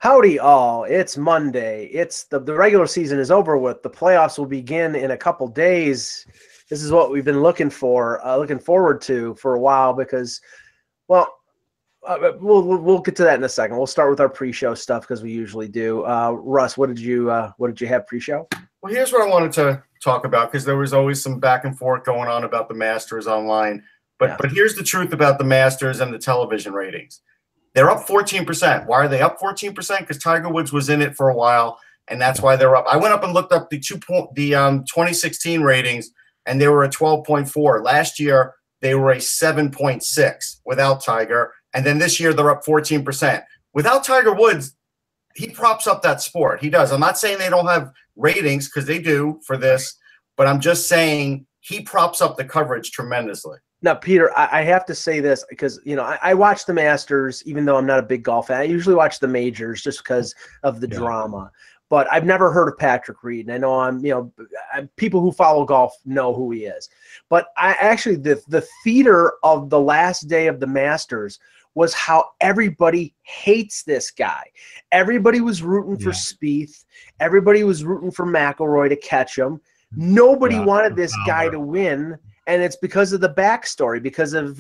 Howdy all, it's Monday. It's the regular season is over with. The playoffs will begin in a couple days. This is what we've been looking forward to for a while because, well, we'll get to that in a second. We'll start with our pre-show stuff because we usually do. Russ, what did you have pre-show? Well, here's what I wanted to talk about because there was always some back and forth going on about the Masters online. But here's the truth about the Masters and the television ratings. They're up 14%. Why are they up 14%? Because Tiger Woods was in it for a while, and that's why they're up. I went up and looked up the 2016 ratings, and they were a 12.4. Last year, they were a 7.6 without Tiger, and then this year they're up 14%. Without Tiger Woods, he props up that sport. He does. I'm not saying they don't have ratings because they do for this, but I'm just saying he props up the coverage tremendously. Now, Peter, I have to say this because, I watch the Masters, even though I'm not a big golf fan. I usually watch the majors just because of the drama. But I've never heard of Patrick Reed. And I know people who follow golf know who he is. But I actually, the theater of the last day of the Masters was how everybody hates this guy. Everybody was rooting for Spieth. Everybody was rooting for McIlroy to catch him. Nobody wanted this guy to win. And it's because of the backstory, because of,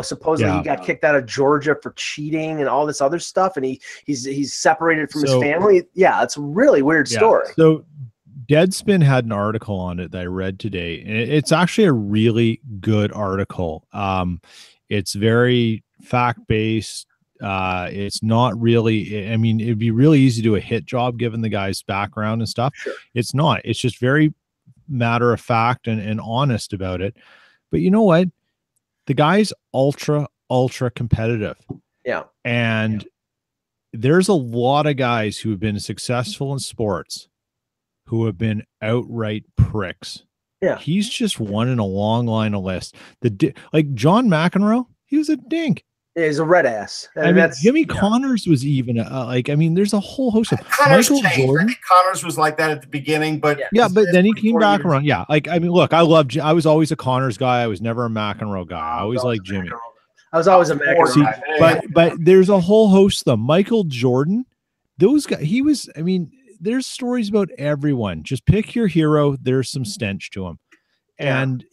supposedly he got kicked out of Georgia for cheating and all this other stuff. And he's separated from his family. Yeah, it's a really weird story. So Deadspin had an article on it that I read today. And it's actually a really good article. It's very fact-based. It's not really, I mean, it'd be really easy to do a hit job given the guy's background and stuff. Sure. It's not. It's just very matter of fact and honest about it. But you know what? The guy's ultra competitive. Yeah. And there's a lot of guys who have been successful in sports who have been outright pricks. Yeah. He's just one in a long line of lists. Like John McEnroe, he was a dink. Yeah, he's a red ass. I mean, Jimmy Connors was even there's a whole host of Michael Jordan. I think Connors was like that at the beginning, but but then he came back around. Yeah, look, I was always a Connors guy. I was never a McEnroe guy. I always liked Jimmy. I was always a McEnroe guy. But there's a whole host of them. Michael Jordan, those guys. There's stories about everyone. Just pick your hero. There's some stench to him. And,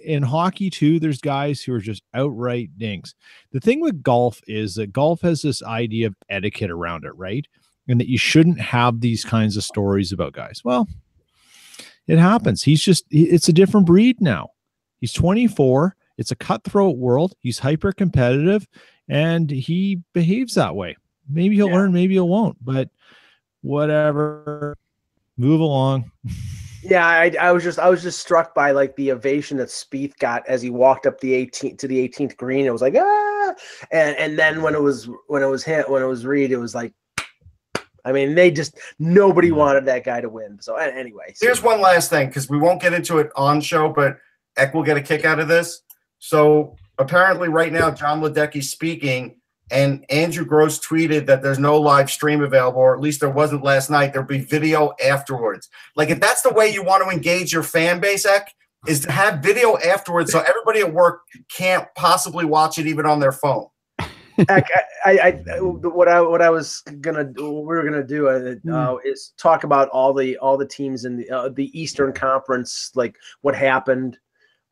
in hockey too, there's guys who are just outright dinks. The thing with golf is that golf has this idea of etiquette around it, right? And that you shouldn't have these kinds of stories about guys. Well, it happens. It's a different breed now. He's 24. It's a cutthroat world. He's hyper competitive and he behaves that way. Maybe he'll learn, maybe he won't, but whatever. Move along. Yeah, I was just struck by like the ovation that Spieth got as he walked up the 18th green. It was like and then when it was Reed, it was like, I mean, nobody wanted that guy to win. So anyway, here's one last thing because we won't get into it on show, but Eck will get a kick out of this. So apparently, right now, John Ledecky's speaking. And Andrew Gross tweeted that there's no live stream available, or at least there wasn't last night. There'll be video afterwards. Like, if that's the way you want to engage your fan base, Eck, is to have video afterwards so everybody at work can't possibly watch it even on their phone. Eck, what we were gonna do is talk about all the teams in the Eastern Conference, like what happened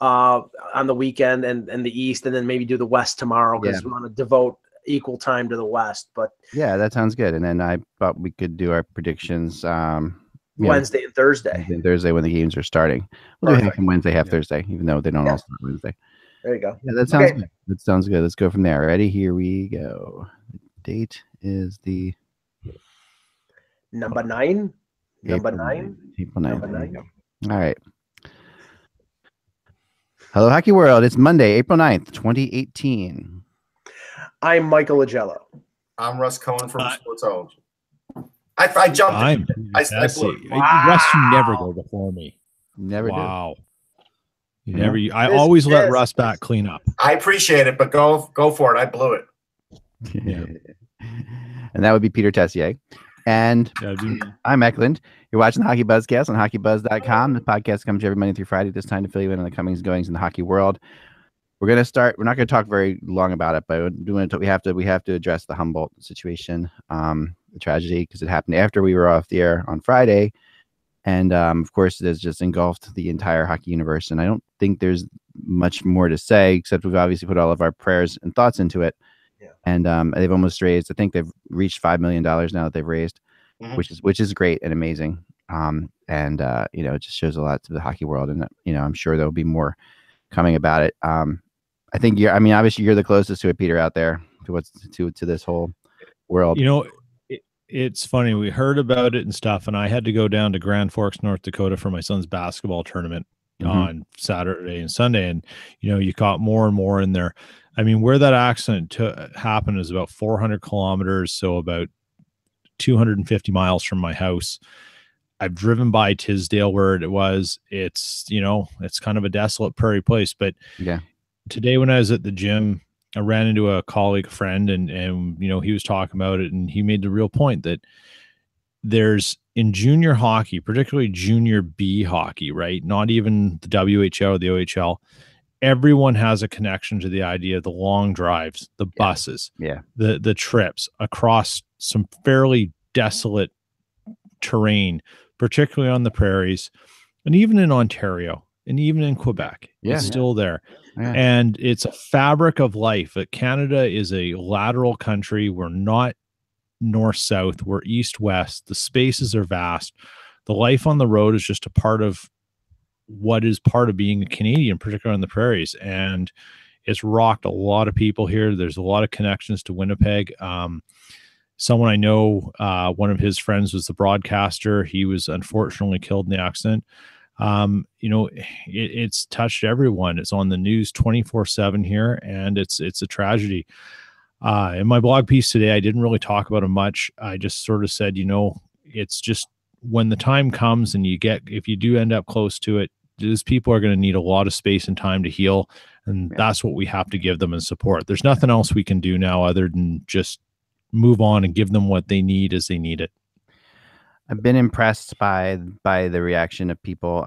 on the weekend and the East, and then maybe do the West tomorrow because we want to devote equal time to the West. But yeah, that sounds good. And then I thought we could do our predictions Wednesday and Thursday. When the games are starting. We'll do half Wednesday, half Thursday, even though they don't all start Wednesday. There you go. Yeah, that sounds good. That sounds good. Let's go from there. Ready? Here we go. The date is the number 9. April 9. All right. Hello, Hockey World. It's Monday, April 9th, 2018. I'm Michael Agello. I'm Russ Cohen from Sportsology. I jumped. I Russ, you never go before me. Never do. You never. I always let Russ back clean up. I appreciate it, but go for it. I blew it. Yeah. And that would be Peter Tessier. And I'm Eklund. You're watching the Hockey Buzzcast on HockeyBuzz.com. The podcast comes every Monday through Friday, this time to fill you in on the comings and goings in the hockey world. we're going to start. We're not going to talk very long about it, but we have to address the Humboldt situation, the tragedy, because it happened after we were off the air on Friday. And of course, it has just engulfed the entire hockey universe. And I don't think there's much more to say, except we've obviously put all of our prayers and thoughts into it. Yeah. And they've almost raised, I think they've reached $5 million now that they've raised, which is great and amazing. It just shows a lot to the hockey world. And, I'm sure there'll be more coming about it. I think obviously you're the closest to it, Peter, out there to this whole world. It's funny. We heard about it and stuff, and I had to go down to Grand Forks, North Dakota for my son's basketball tournament on Saturday and Sunday. And, you caught more and more in there. I mean, where that accident happened is about 400 kilometers. So about 250 miles from my house. I've driven by Tisdale where it was. It's, it's kind of a desolate prairie place, but today when I was at the gym, I ran into a colleague, friend, and he was talking about it, and he made the real point that there's in junior hockey, particularly junior B hockey, right? Not even the WHL or the OHL. Everyone has a connection to the idea of the long drives, the buses, the trips across some fairly desolate terrain, particularly on the prairies, and even in Ontario and even in Quebec. It's still there. Yeah. And it's a fabric of life. Canada is a lateral country. We're not north-south. We're east-west. The spaces are vast. The life on the road is just a part of what is part of being a Canadian, particularly on the prairies. And it's rocked a lot of people here. There's a lot of connections to Winnipeg. Someone I know, one of his friends was the broadcaster. He was unfortunately killed in the accident. It's touched everyone. It's on the news 24/7 here, and it's a tragedy. In my blog piece today, I didn't really talk about it much. I just sort of said, it's just when the time comes and if you do end up close to it, these people are going to need a lot of space and time to heal. And that's what we have to give them and support. There's nothing else we can do now other than just move on and give them what they need as they need it. I've been impressed by the reaction of people.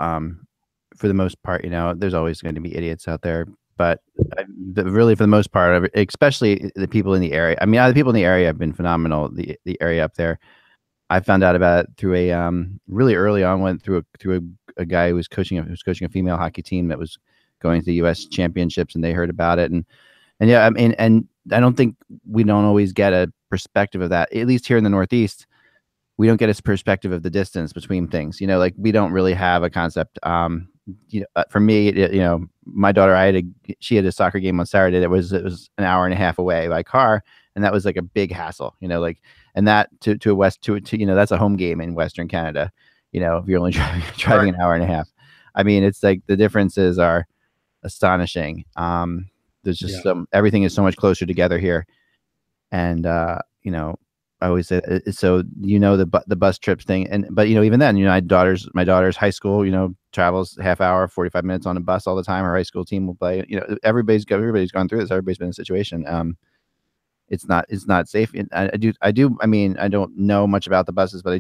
For the most part, there's always going to be idiots out there, but really for the most part, especially the people in the area. I mean, the people in the area have been phenomenal. The area up there, I found out about it through a really early on. Went through a guy who was coaching a female hockey team that was going to the U.S. championships, and they heard about it. And I don't think we don't always get a perspective of that. At least here in the Northeast, we don't get a perspective of the distance between things. We don't really have a concept. For me, my daughter, she had a soccer game on Saturday that was an hour and a half away by car, and that was like a big hassle. And that that's a home game in Western Canada. If you're only driving an hour and a half, I mean, it's like the differences are astonishing. There's just everything is so much closer together here, and I always say so. The bus trips thing, but even then, my daughter's high school, travels half hour, 45 minutes on a bus all the time. Her high school team will play. Everybody's gone through this. Everybody's been in a situation. It's not safe. And I mean, I don't know much about the buses, but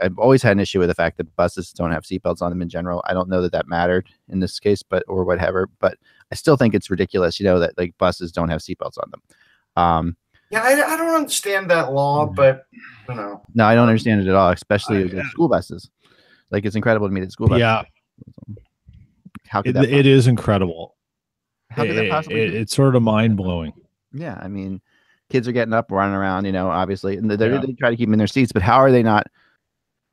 I've always had an issue with the fact that buses don't have seatbelts on them in general. I don't know that mattered in this case, or whatever. But I still think it's ridiculous, that like buses don't have seatbelts on them. I don't understand that law, but No, I don't understand it at all, especially with school buses. Like, it's incredible to me that school buses. Yeah. How could that it is incredible. How could that possibly be? It's sort of mind blowing. Yeah, I mean, kids are getting up, running around, obviously, and they try to keep them in their seats. But how are they not?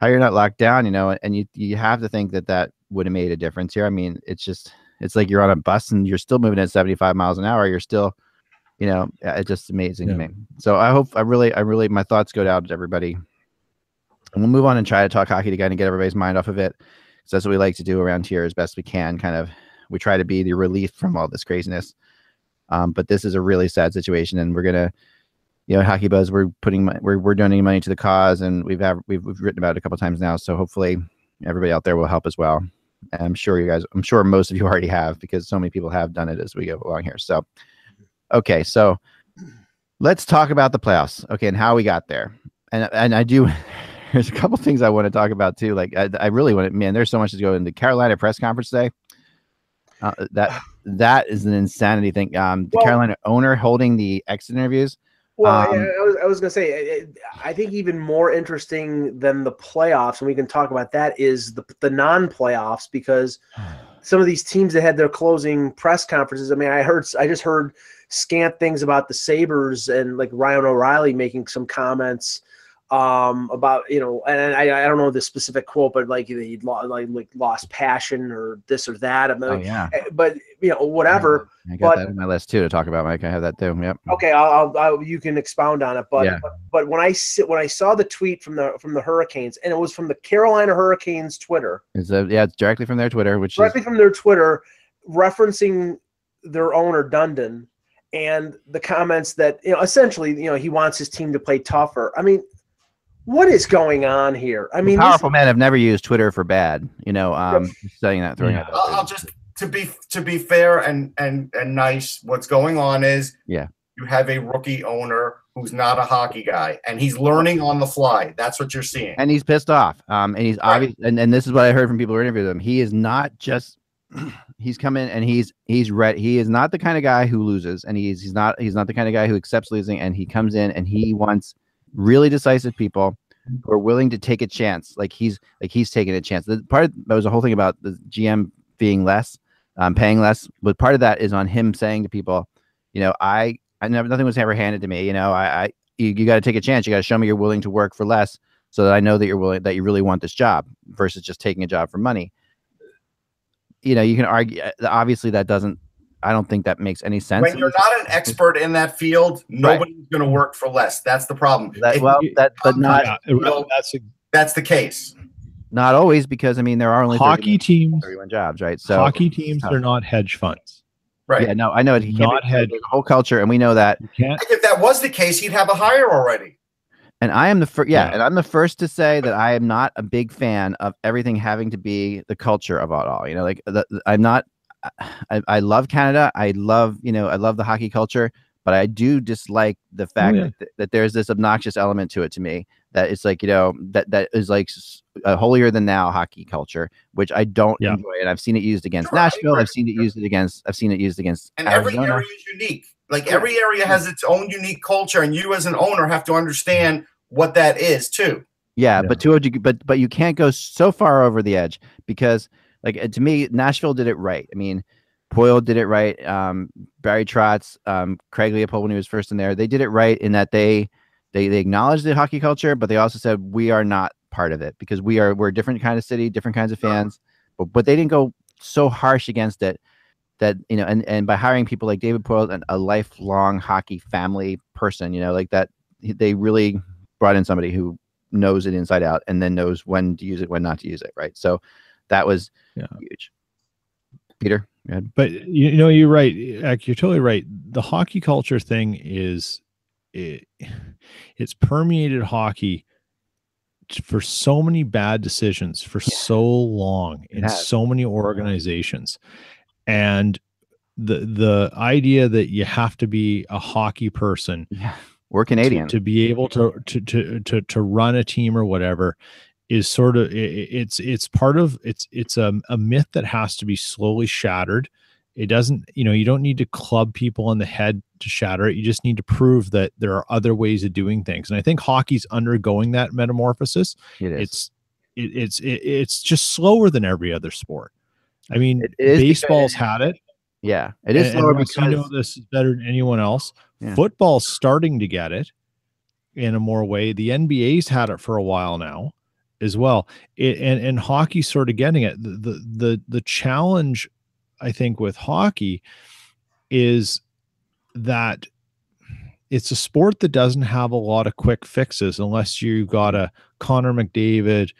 How you're not locked down, And you have to think that would have made a difference here. I mean, it's like you're on a bus and you're still moving at 75 miles an hour. You're still. It's just amazing to me. So I really, my thoughts go out to everybody. And we'll move on and try to talk hockey again and get everybody's mind off of it. So that's what we like to do around here as best we can. We try to be the relief from all this craziness. But this is a really sad situation, and we're gonna, Hockey Buzz, we're donating money to the cause, and we've written about it a couple of times now. So hopefully everybody out there will help as well. And I'm sure most of you already have, because so many people have done it as we go along here. So. Okay, so let's talk about the playoffs. Okay, and how we got there. And I do. There's a couple things I want to talk about too. Like I really want to. Man, there's so much to go into. The Carolina press conference today. That is an insanity thing. The Carolina owner holding the exit interviews. Well, I was going to say, I think even more interesting than the playoffs, and we can talk about that, is the non-playoffs, because some of these teams that had their closing press conferences. I mean, I just heard scant things about the Sabres and like Ryan O'Reilly making some comments about, and I don't know the specific quote, but like he lost passion or this or that. I mean, but whatever. I got that on my list too to talk about, Mike. I have that too. Yep. Okay, I'll you can expound on it, but when I saw the tweet from the Hurricanes, and it was from the Carolina Hurricanes Twitter. It's directly from their Twitter, from their Twitter, referencing their owner Dundon, and the comments that essentially he wants his team to play tougher. I mean, what is going on here? I mean, powerful men have never used Twitter for bad. Saying that, throwing out. I'll just to be fair and nice. What's going on is you have a rookie owner who's not a hockey guy, and he's learning on the fly. That's what you're seeing. And he's pissed off. And he's obvious. And this is what I heard from people who interviewed him. He is not just. He's come in and he's ready. He is not the kind of guy who loses, and he's not the kind of guy who accepts losing. And he comes in and he wants really decisive people who are willing to take a chance. Like he's taking a chance. That was a whole thing about the GM being less, paying less. But part of that is on him saying to people, I never, nothing was ever handed to me. You got to take a chance. You got to show me you're willing to work for less, so that I know that that you really want this job versus just taking a job for money. You can argue. Obviously, that doesn't. I don't think that makes any sense. When you're not an expert in that field, nobody's going to work for less. That's the problem. That's the case. Not always, because there are only hockey teams, 31 jobs, right? So hockey teams are not hedge funds, right? Yeah, no, I know it. Not hedge whole culture, and we know that. If that was the case, he'd have a hire already. And I am the first, and I'm the first to say that I am not a big fan of everything having to be the culture of it all. I'm not. I love Canada. I love the hockey culture, but I do dislike the fact that there's this obnoxious element to it to me. That it's like that is like a holier than thou hockey culture, which I don't enjoy. And I've seen it used against Nashville. I've seen it used against And every area is unique. Like every area has its own unique culture, and you as an owner have to understand what that is too. But you can't go so far over the edge, because to me, Nashville did it right. I mean, Poyle did it right. Barry Trotz, Craig Leopold, when he was first in there, they did it right in that they acknowledged the hockey culture, but they also said we are not part of it because we're a different kind of city, different kinds of fans. But they didn't go so harsh against it that and by hiring people like David Poyle, and a lifelong hockey family person, like that, they really brought in somebody who knows it inside out and then knows when to use it, when not to use it. Right. So that was huge. Peter, go ahead. But you're right. You're totally right. The hockey culture thing it's permeated hockey for so many bad decisions for so long in so many organizations. And the idea that you have to be a hockey person, we're Canadian, to be able to run a team or whatever is sort of it's a myth that has to be slowly shattered. It doesn't, you don't need to club people on the head to shatter it. You just need to prove that there are other ways of doing things. And I think hockey's undergoing that metamorphosis. It's just slower than every other sport. I mean, baseball's had it. Yeah, it is slower because this is better than anyone else. Yeah. Football's starting to get it in a more way. The NBA's had it for a while now as well. And hockey's sort of getting it. The challenge, I think, with hockey is that it's a sport that doesn't have a lot of quick fixes unless you got a Connor McDavid,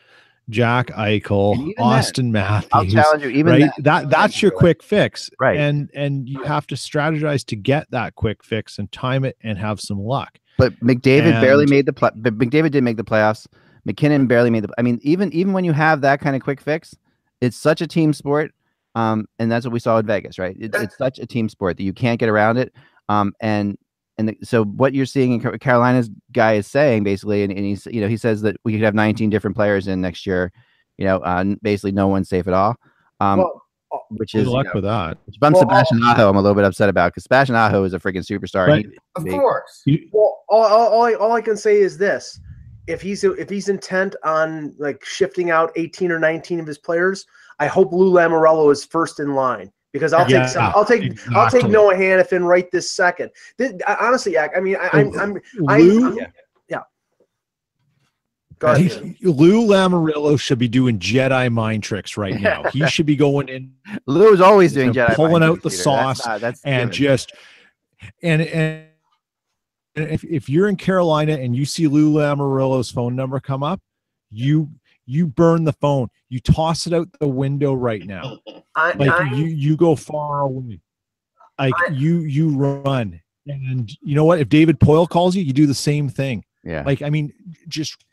Jack Eichel, Austin Matthews. I'll challenge you. Even that's your quick fix, right? And you have to strategize to get that quick fix and time it and have some luck. But McDavid barely made the but McDavid did make the playoffs. McKinnon barely made the. I mean, even when you have that kind of quick fix, it's such a team sport. And that's what we saw in Vegas, right? It's such a team sport that you can't get around it. So what you're seeing in Carolina's guy is saying basically, and he's, he says that we could have 19 different players in next year, basically no one's safe at all. which Good is luck with that. which bumps Sebastian Aho. I'm a little bit upset about because Sebastian Aho is a freaking superstar. Right. Of course. Well, all I can say is this: if he's intent on like shifting out 18 or 19 of his players, I hope Lou Lamoriello is first in line because I'll take Noah Hannafin right this second. Honestly, I mean, Go ahead. Lou Lamoriello should be doing Jedi mind tricks right now. He should be going in. Lou's always doing Jedi pulling mind out tricks, the Peter. sauce That's and given. just and if you're in Carolina and you see Lou Lamoriello's phone number come up, you burn the phone. You toss it out the window right now. You go far away. Like you run. And you know what? If David Poyle calls you, you do the same thing. Yeah. Like, I mean, just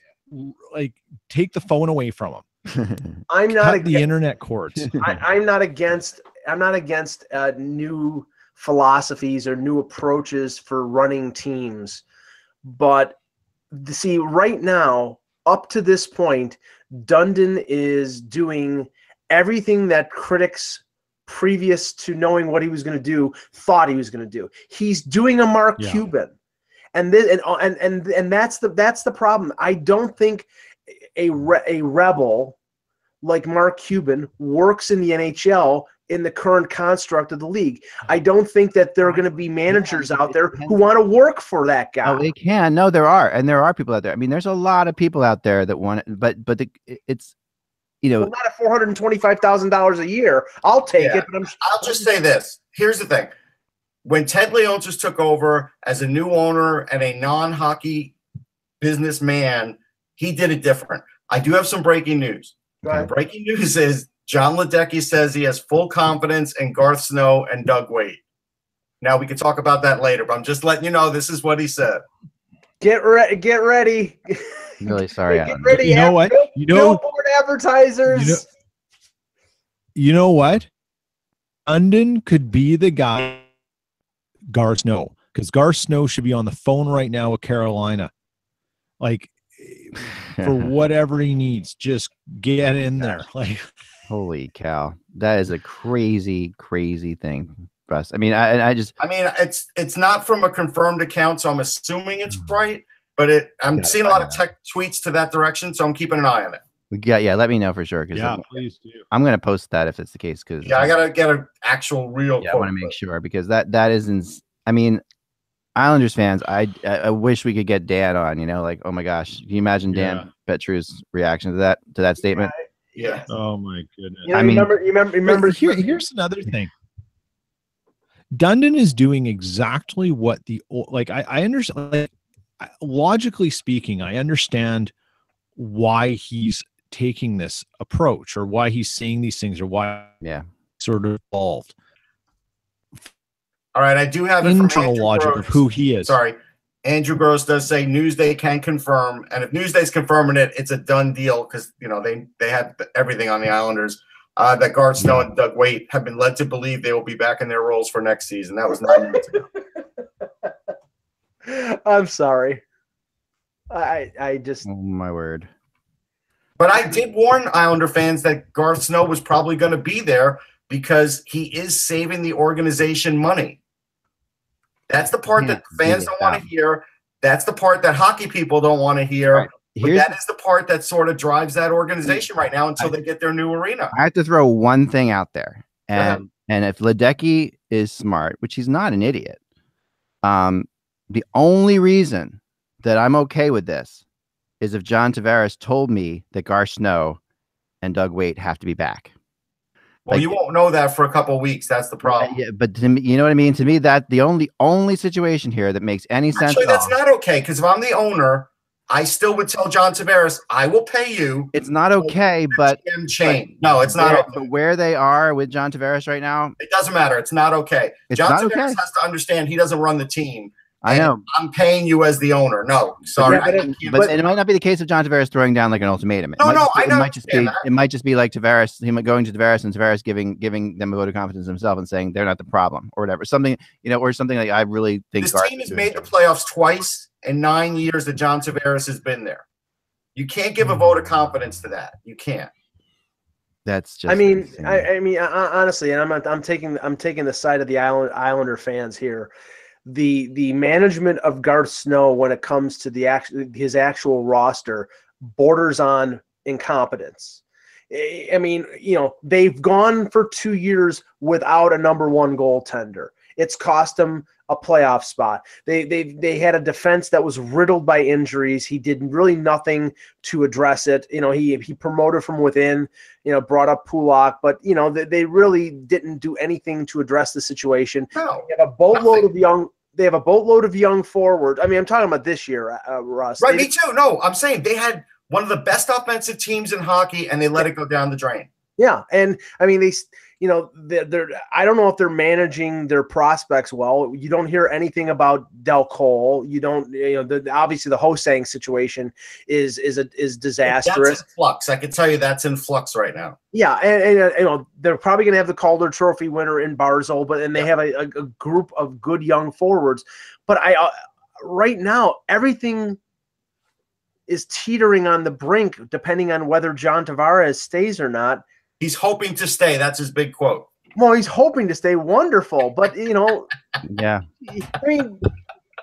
like take the phone away from him. I'm not Cut the internet cords. I'm not against new philosophies or new approaches for running teams, but see, right now, up to this point, Dundon is doing everything that critics previous to knowing what he was going to do thought he was going to do. He's doing a Mark Cuban. And that's the problem. I don't think a rebel like Mark Cuban works in the NHL in the current construct of the league. I don't think that there are going to be managers out there who want to work for that guy. Oh, they can. No, there are people out there. I mean, there's a lot of people out there that want it, but it's not at $425,000 a year. I'll take it. But I'll just say this. Here's the thing. When Ted Leonsis took over as a new owner and a non-hockey businessman, he did it different. I do have some breaking news. Breaking news is John Ledecky says he has full confidence in Garth Snow and Doug Weight. Now, we can talk about that later, but I'm just letting you know this is what he said. Get ready. I'm really sorry. Get ready. You know what? Billboard advertisers. You know what? London could be the guy. Garth Snow, because Garth Snow should be on the phone right now with Carolina, like for whatever he needs. Just get in there. Like, holy cow, that is a crazy thing, Russ. I mean, it's not from a confirmed account, so I'm assuming it's right. But I'm seeing a lot of tech tweets to that direction, so I'm keeping an eye on it. Yeah, let me know for sure. Please do. I'm gonna post that if it's the case. Because I gotta get an actual real. Yeah, I want to make sure because that isn't. I mean, Islanders fans, I wish we could get Dan on. Like, oh my gosh, can you imagine Dan Petru's reaction to that statement? Yeah. Oh my goodness. Remember. Here's another thing. Dundon is doing exactly what I understand. Like, logically speaking, I understand why he's taking this approach or why he's saying these things or why sort of evolved. All right, I do have internal logic of who he is. Sorry, Andrew Gross does say Newsday can confirm, and if Newsday's confirming it, it's a done deal because they had everything on the Islanders. That Garth Snow and Doug Weight have been led to believe they will be back in their roles for next season. That was 9 months ago. I'm sorry. I just. Oh my word. But I did warn Islander fans that Garth Snow was probably going to be there because he is saving the organization money. That's the part that fans don't want to hear. That's the part that hockey people don't want to hear. Right. But that is the part that sort of drives that organization right now until they get their new arena. I have to throw one thing out there. And if Ledecky is smart, which he's not an idiot, the only reason that I'm okay with this is if John Tavares told me that Garth Snow and Doug Weight have to be back. Well, you won't know that for a couple of weeks. That's the problem. Yeah, but to me, you know what I mean? To me, that the only situation here that makes any sense. Actually, that's not okay, because if I'm the owner, I still would tell John Tavares, I will pay you. It's not okay, but no, it's not okay. But where they are with John Tavares right now, it doesn't matter. It's not okay. John Tavares has to understand he doesn't run the team. I know. I'm paying you as the owner. No, sorry. But it might not be the case of John Tavares throwing down like an ultimatum. I know. It might just be like Tavares, him going to Tavares and Tavares giving them a vote of confidence himself and saying they're not the problem or whatever. Something, or something like I really think this team has made the playoffs twice in 9 years that John Tavares has been there. You can't give a vote of confidence to that. You can't. That's just. I mean, honestly, and I'm taking the side of the Islander fans here. The management of Garth Snow when it comes to his actual roster borders on incompetence. I mean, they've gone for 2 years without a number one goaltender. It's cost them a playoff spot. They had a defense that was riddled by injuries. He did really nothing to address it. He promoted from within, brought up Pulak, but they really didn't do anything to address the situation. No, they have a boatload of young forward. I mean, I'm talking about this year, Russ. Right, me too. No, I'm saying they had one of the best offensive teams in hockey, and they let it go down the drain. Yeah, and I mean they're I don't know if they're managing their prospects well. You don't hear anything about Del Cole. You don't. Obviously the Hosang situation is disastrous. That's in flux. I can tell you that's in flux right now. Yeah, and they're probably going to have the Calder Trophy winner in Barzal, and they have a group of good young forwards. But right now everything is teetering on the brink, depending on whether John Tavares stays or not. He's hoping to stay. That's his big quote. Well, he's hoping to stay. Wonderful. But, yeah. I mean,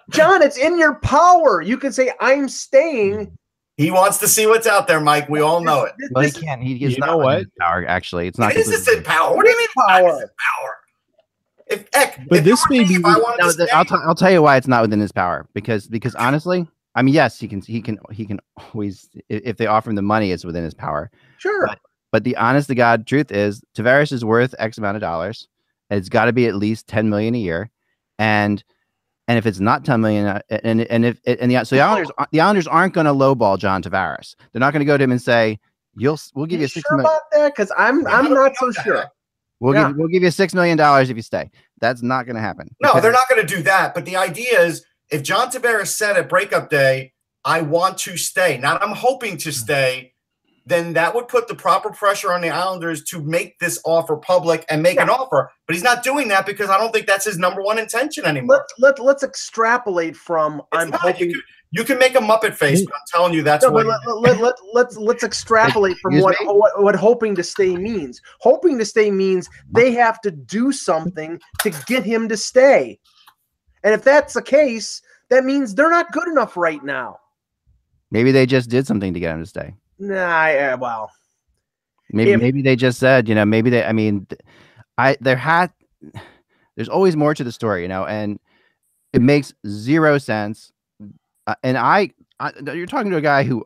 John, it's in your power. You can say, I'm staying. He wants to see what's out there, Mike. We all know it. Well, he can't. He's not within his power, actually. It's not. It is in power. What do you mean power? I'll tell you why it's not within his power. Because honestly, I mean, yes, he can always, if they offer him the money, it's within his power. Sure. But the honest to God truth is Tavares is worth X amount of dollars. It's got to be at least $10 million a year. And if it's not $10 million, the Islanders aren't going to lowball John Tavares. They're not going to go to him and say, we'll give you $6 million about that? Because I'm not so sure. We'll give you $6 million if you stay. That's not going to happen. No, they're not going to do that. But the idea is, if John Tavares said at breakup day, I want to stay, not I'm hoping to stay, then that would put the proper pressure on the Islanders to make this offer public and make an offer. But he's not doing that because I don't think that's his number one intention anymore. Let's extrapolate from hoping. You can make a Muppet face, but I'm telling you that's let's extrapolate from what hoping to stay means. Hoping to stay means they have to do something to get him to stay. And if that's the case, that means they're not good enough right now. Maybe they just did something to get him to stay. Nah, well, maybe they just said, maybe they. I mean, there's always more to the story, and it makes zero sense. And you're talking to a guy who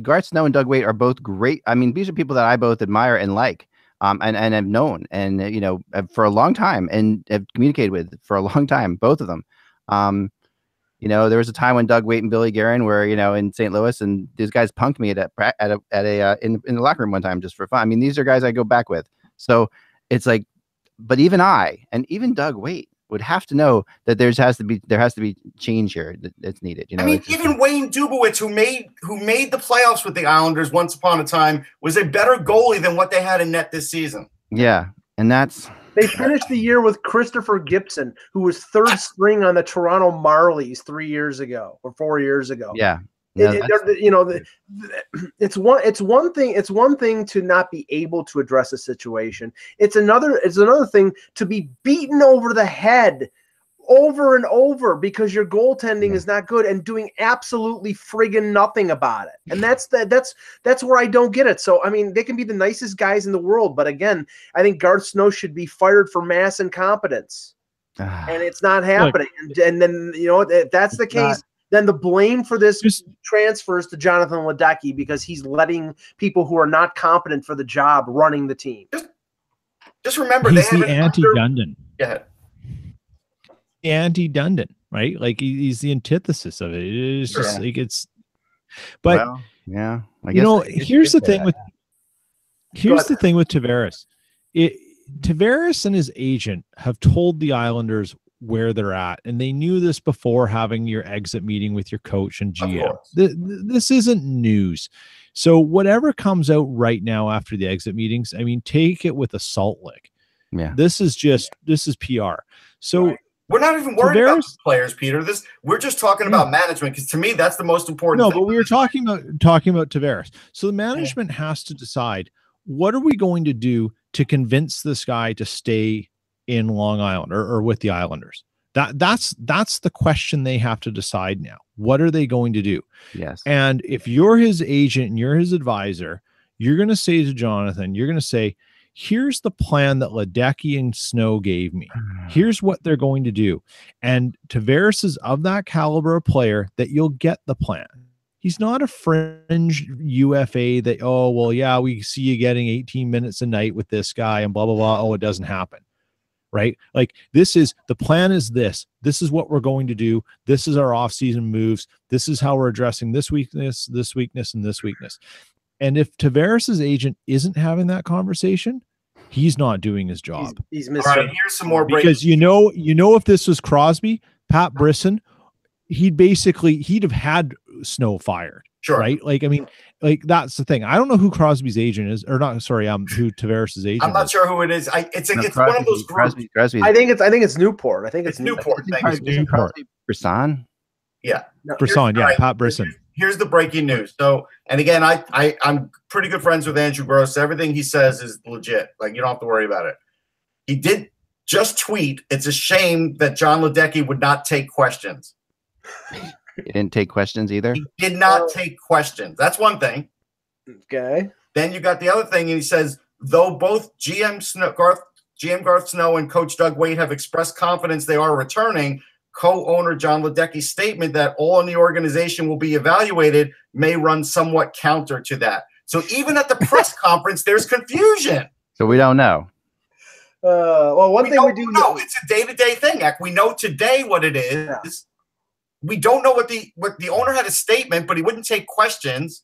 Garth Snow and Doug Weight are both great. I mean, these are people that I both admire and like, and have known, and for a long time, and have communicated with for a long time, both of them. There was a time when Doug Weight and Billy Guerin were, in St. Louis, and these guys punked me in the locker room one time just for fun. I mean, these are guys I go back with. So it's like, but even I, and even Doug Weight would have to know that there has to be change here that's needed. I mean, even Wayne Dubowitz, who made the playoffs with the Islanders once upon a time, was a better goalie than what they had in net this season. Yeah, and they finished the year with Christopher Gibson, who was third string on the Toronto Marlies 3 years ago or 4 years ago. Yeah. It's one thing to not be able to address a situation. It's another thing to be beaten over the head over and over because your goaltending is not good and doing absolutely friggin' nothing about it. And that's where I don't get it. So, I mean, they can be the nicest guys in the world, but again, I think Garth Snow should be fired for mass incompetence. And it's not happening. And then, if that's the case, then the blame for this transfers to Jonathan Ledecky because he's letting people who are not competent for the job running the team. Just remember, he's the anti-Dundon. Yeah. Anti-Dundon, right? Like he's the antithesis of it. It's just like it's. But well, yeah, I guess here's the thing with Tavares. Tavares and his agent have told the Islanders where they're at, and they knew this before having your exit meeting with your coach and GM. This isn't news. So whatever comes out right now after the exit meetings, I mean, take it with a salt lick. Yeah, this is PR. So we're not even worried about the players, Peter. We're just talking about management because to me that's the most important. No, but we were talking about Tavares. So the management has to decide what are we going to do to convince this guy to stay in Long Island or with the Islanders? That's the question they have to decide now. What are they going to do? Yes. And if you're his agent and you're his advisor, you're going to say to Jonathan, you're going to say, here's the plan that Ledecky and Snow gave me. Here's what they're going to do. And Tavares is of that caliber of player that you'll get the plan. He's not a fringe UFA that, oh, well, yeah, we see you getting 18 minutes a night with this guy and blah, blah, blah. Oh, it doesn't happen. Right? Like the plan is this. This is what we're going to do. This is our offseason moves. This is how we're addressing this weakness, and this weakness. And if Tavares' agent isn't having that conversation, he's not doing his job. He's missing. All right, here's some more because you know if this was Crosby, Pat Brisson, he'd have had Snow fired. Sure. Right? Like, I mean, like that's the thing. I don't know who Crosby's agent is, or not. Sorry, who Tavares' agent. I'm not sure who it is. It's one of those groups. Crosby. I think it's Newport. I think it's Newport. Brisson. Yeah. Brisson. Yeah. Pat Brisson. Here's the breaking news. So, and again, I'm pretty good friends with Andrew Gross. Everything he says is legit. Like, you don't have to worry about it. He did just tweet, it's a shame that John Ledecky would not take questions. He didn't take questions either? He did not take questions. That's one thing. Okay. Then you got the other thing, and he says, though both GM Garth Snow and Coach Doug Wade have expressed confidence they are returning, co-owner John Ledecky's statement that all in the organization will be evaluated may run somewhat counter to that. So even at the press conference, there's confusion. So we don't know. Well, one thing we do know, it's a day-to-day thing, Eck. We know today what it is. Yeah. We don't know what the owner had a statement, but he wouldn't take questions.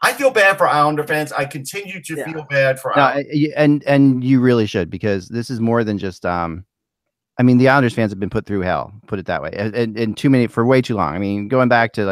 I feel bad for Islander fans. I continue to feel bad for Islanders. And you really should, because this is more than just I mean, the Islanders fans have been put through hell, put it that way, and for way too long. I mean, going back to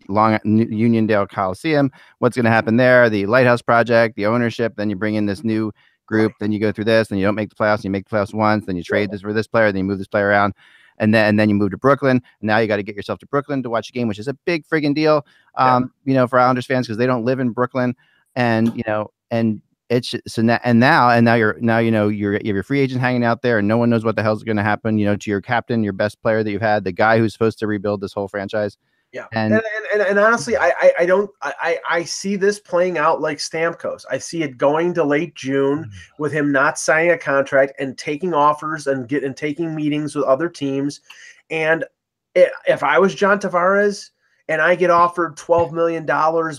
long Uniondale Coliseum, what's going to happen there? The Lighthouse Project, the ownership. Then you bring in this new group. Then you go through this. Then you don't make the playoffs. And you make the playoffs once. Then you trade this for this player. Then you move this player around. And then you move to Brooklyn. And now you got to get yourself to Brooklyn to watch a game, which is a big friggin' deal, for Islanders fans, because they don't live in Brooklyn. And it's now you have your free agent hanging out there, and no one knows what the hell's going to happen. To your captain, your best player that you've had, the guy who's supposed to rebuild this whole franchise. Yeah, and honestly, I see this playing out like Stamkos. I see it going to late June with him not signing a contract and taking offers and taking meetings with other teams. And if I was John Tavares and I get offered $12 million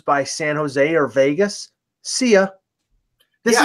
by San Jose or Vegas, see ya. This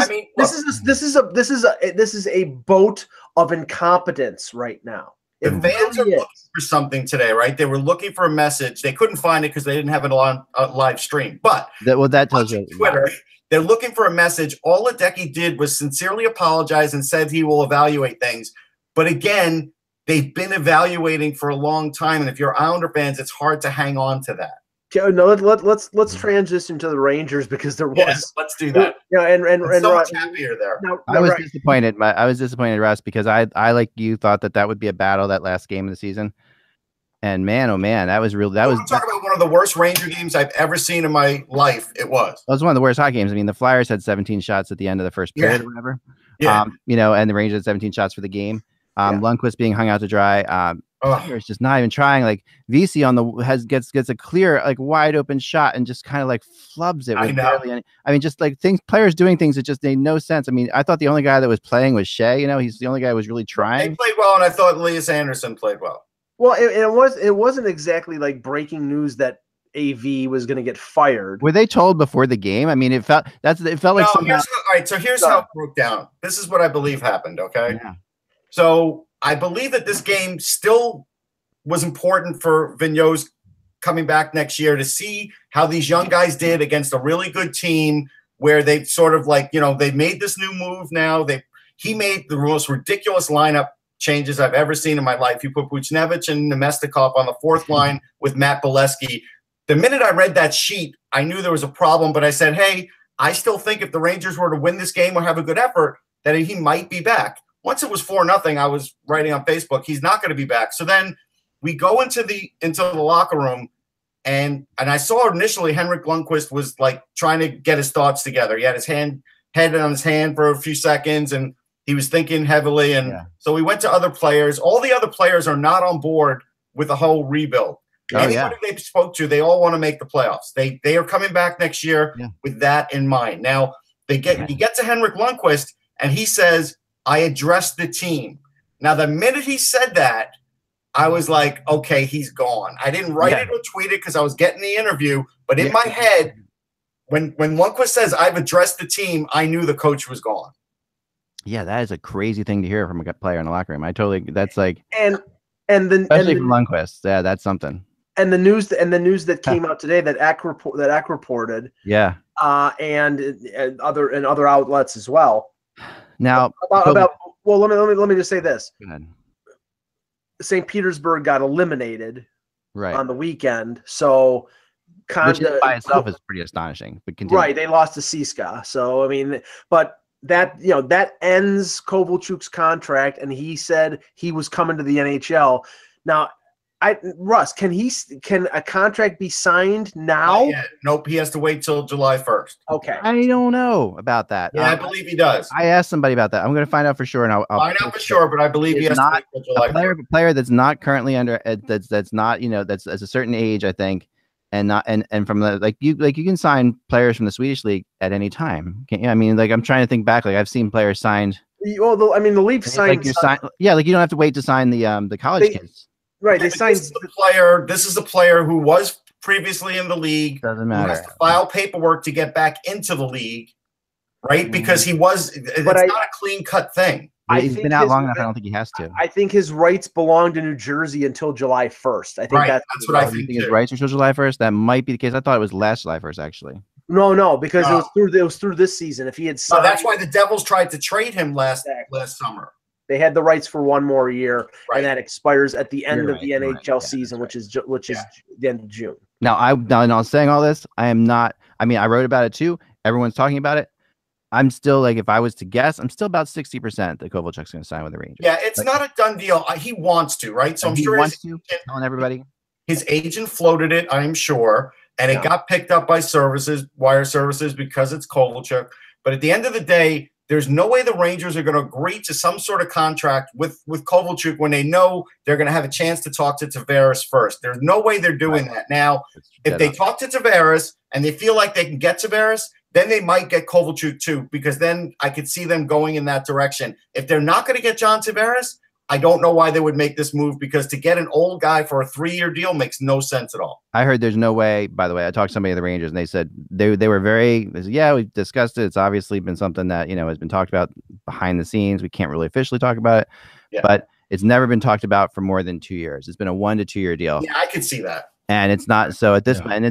is a boat of incompetence right now. The fans are looking for something today, right? They were looking for a message. They couldn't find it because they didn't have it on a live stream. But that tells you Twitter. They're looking for a message. All Ledecky did was sincerely apologize and said he will evaluate things. But again, they've been evaluating for a long time, and if you're Islander fans, it's hard to hang on to that. No, let's transition to the Rangers, because there was. Yes, let's do that. And so much happier there. I was disappointed. I was disappointed, Russ, because I like you thought that would be a battle that last game of the season. And man, oh man, that was real. That was talk about one of the worst Ranger games I've ever seen in my life. It was one of the worst hockey games. I mean, the Flyers had 17 shots at the end of the first period or whatever. Yeah. And the Rangers had 17 shots for the game. Lundqvist being hung out to dry. It's just not even trying. Like VC gets a clear, like wide open shot and just kind of like flubs it. With barely any, just like players doing things that just made no sense. I mean, I thought the only guy that was playing was Shea. He's the only guy who was really trying. He played well, and I thought Elias Anderson played well. Well, it wasn't exactly like breaking news that AV was going to get fired. Were they told before the game? I mean, it felt like all right. So here's how it broke down. This is what I believe happened. Okay. Yeah. So I believe that this game still was important for Vigneault's coming back next year to see how these young guys did against a really good team, where they sort of they made this new move now. He made the most ridiculous lineup changes I've ever seen in my life. He put Buchnevich and Nemestikov on the fourth line with Matt Bolesky. The minute I read that sheet, I knew there was a problem, but I said, hey, I still think if the Rangers were to win this game or have a good effort, that he might be back. Once it was 4-0, I was writing on Facebook, he's not going to be back. So then we go into the locker room, And I saw initially Henrik Lundqvist was like trying to get his thoughts together. He had his head on his hand for a few seconds, and he was thinking heavily. And so we went to other players. All the other players are not on board with the whole rebuild. Anybody they spoke to, they all want to make the playoffs. They are coming back next year with that in mind. Now you get to Henrik Lundqvist, and he says, "I addressed the team." Now the minute he said that, I was like, okay, he's gone. I didn't write it or tweet it because I was getting the interview. But in my head, when Lundqvist says, "I've addressed the team," I knew the coach was gone. Yeah, that is a crazy thing to hear from a player in the locker room. That's like, especially from Lundqvist. Yeah, that's something. And the news that came out today that Eck reported. Yeah. And other outlets as well. Now let me just say this. Go ahead. St. Petersburg got eliminated on the weekend, so which by itself is pretty astonishing. But continue. Right, they lost to CSKA. So I mean, but that ends Kovalchuk's contract, and he said he was coming to the NHL. Now, Russ, can a contract be signed now? Nope, he has to wait till July 1st. Okay, I don't know about that. Yeah, I believe he does. I asked somebody about that. I'm going to find out for sure, and I'll find out for sure. But I believe he has to wait till July 1st. A player that's not currently under that's not that's a certain age, I think, and from the you can sign players from the Swedish league at any time. I mean, I'm trying to think back. I've seen players signed. Well, I mean, the Leafs signed. You don't have to wait to sign the college kids. Right, they signed this is a player who was previously in the league. Doesn't matter. Who has to file paperwork to get back into the league, right? Because it's not a clean-cut thing. He's been out long enough. I don't think he has to. I think his rights belong to New Jersey until July 1st. I think that's what I think. His rights until July 1st. That might be the case. I thought it was last July 1st, actually. No, because it was through this season. If he had signed, that's why the Devils tried to trade him last summer. They had the rights for one more year, and that expires at the end of the NHL season, which is the end of June. Now, saying all this, I am not. I mean, I wrote about it too. Everyone's talking about it. I'm still if I was to guess, I'm still about 60% that Kovalchuk's going to sign with the Rangers. Yeah, it's not a done deal. He wants to, right? So I'm sure he wants to. Telling everybody, his agent floated it. I'm sure, and it got picked up by wire services, because it's Kovalchuk. But at the end of the day, there's no way the Rangers are going to agree to some sort of contract with Kovalchuk when they know they're going to have a chance to talk to Tavares first. There's no way they're doing that. Now, if they talk to Tavares and they feel like they can get Tavares, then they might get Kovalchuk too, because then I could see them going in that direction. If they're not going to get John Tavares, I don't know why they would make this move, because to get an old guy for a 3-year deal makes no sense at all. I heard there's no way. By the way, I talked to somebody at the Rangers, and they said they were they said, we discussed it. It's obviously been something that has been talked about behind the scenes. We can't really officially talk about it, but it's never been talked about for more than 2 years. It's been a 1 to 2 year deal. Yeah, I could see that. And it's not so at this point.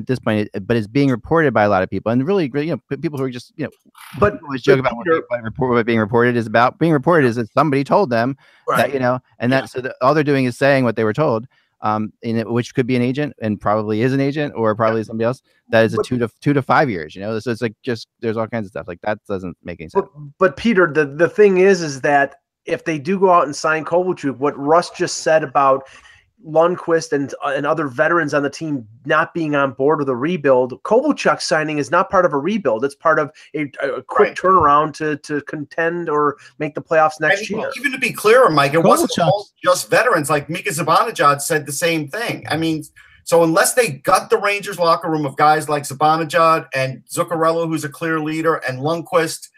But it's being reported by a lot of people, and really, people who are just But always joke about what being reported is about. Being reported is that somebody told them that and that all they're doing is saying what they were told. Which could be an agent, and probably is an agent, or probably somebody else. That is a 2 to 5 years. So it's there's all kinds of stuff like that doesn't make any sense. But Peter, the thing is that if they do go out and sign Kovalchuk, what Russ just said about Lundqvist and other veterans on the team not being on board with a rebuild, Kovalchuk signing is not part of a rebuild. It's part of a quick turnaround to contend or make the playoffs next year. Even to be clearer, Mike, it wasn't all just veterans. Like Mika Zibanejad said the same thing. I mean, so unless they gut the Rangers locker room of guys like Zibanejad and Zuccarello, who's a clear leader, and Lundqvist,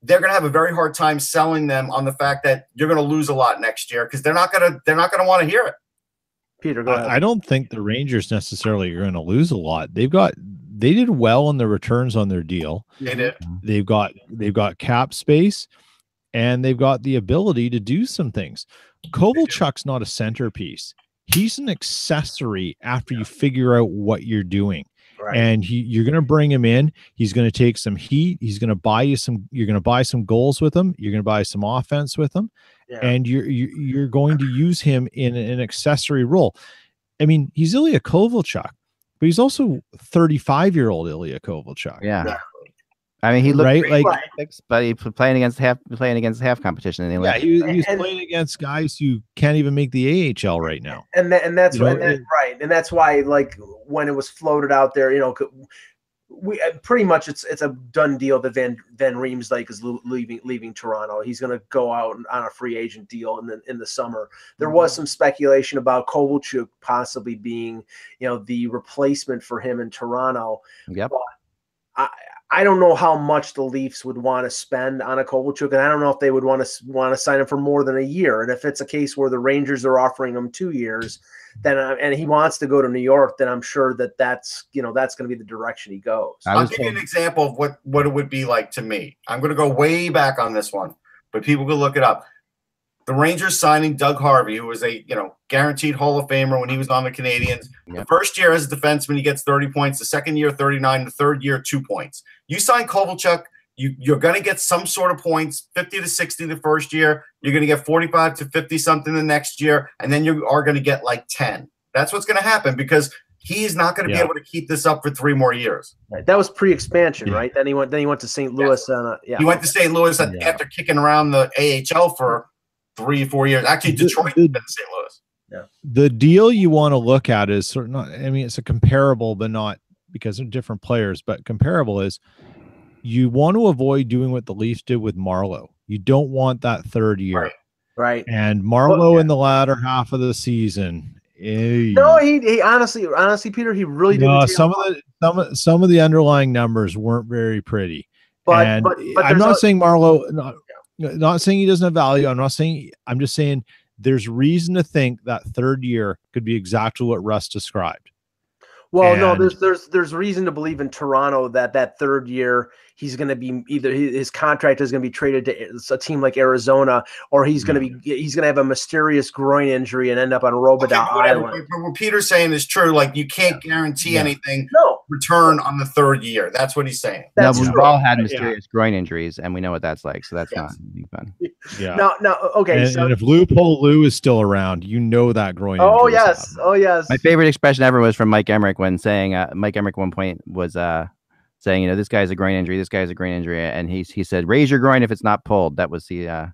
they're going to have a very hard time selling them on the fact that you're going to lose a lot next year, because they're not going to want to hear it. Peter, go ahead. I don't think the Rangers necessarily are going to lose a lot. They did well on the returns on their deal. They did. They've got cap space, and they've got the ability to do some things. Kovalchuk's not a centerpiece. He's an accessory after you figure out what you're doing. Right. And you're going to bring him in. He's going to take some heat. He's going to buy you some. You're going to buy some goals with him. You're going to buy some offense with him, and you're going to use him in an accessory role. I mean, he's Ilya Kovalchuk, but he's also 35-year-old Ilya Kovalchuk. Yeah. I mean, he looked right, great, like, but he playing against half competition in the Olympics. he was playing against guys who can't even make the AHL right now, and that's right, and that's why, like, when it was floated out there, we pretty much it's a done deal that Van Riemsdyk is leaving Toronto. He's going to go out on a free agent deal in the summer. There was some speculation about Kovalchuk possibly being, the replacement for him in Toronto. Yep. But I don't know how much the Leafs would want to spend on a Kovalchuk, and I don't know if they would want to sign him for more than a year. And if it's a case where the Rangers are offering him 2 years, then and he wants to go to New York, then I'm sure that's going to be the direction he goes. I'll give you an example of what it would be like to me. I'm going to go way back on this one, but people can look it up. The Rangers signing Doug Harvey, who was a guaranteed Hall of Famer when he was on the Canadiens. Yep. The first year as a defenseman, he gets 30 points. The second year, 39. The third year, 2 points. You sign Kovalchuk, you're going to get some sort of points, 50 to 60 the first year. You're going to get 45 to 50 something the next year, and then you are going to get like 10. That's what's going to happen because he's not going to be able to keep this up for 3 more years. Right. That was pre-expansion, right? Then he went to St. Louis. He went to St. Louis after kicking around the AHL for 3 or 4 years. Actually, Detroit has been in St. Louis. Yeah. The deal you want to look at is sort of not. I mean, it's a comparable, but not because they're different players. But comparable is you want to avoid doing what the Leafs did with Marleau. You don't want that third year, right? And Marleau in the latter half of the season. No, he honestly, Peter, he really didn't. No, some of the underlying numbers weren't very pretty. But I'm not saying Marleau. Not saying he doesn't have value. I'm just saying there's reason to think that third year could be exactly what Russ described. Well, there's reason to believe in Toronto that third year he's going to be either his contract is going to be traded to a team like Arizona, or he's going to have a mysterious groin injury and end up on Robidoux Island. But what Peter's saying is true. Like, you can't guarantee anything. Return on the third year. That's what he's saying. We've all had mysterious groin injuries, and we know what that's like. So that's not fun. Yeah. No. Okay. And if Lou is still around, that groin. Oh yes. Oh yes. My favorite expression ever was from Mike Emmerich when saying Mike Emmerich at one point was saying, this guy's a groin injury. This guy's a groin injury, and he said, "Raise your groin if it's not pulled." That was the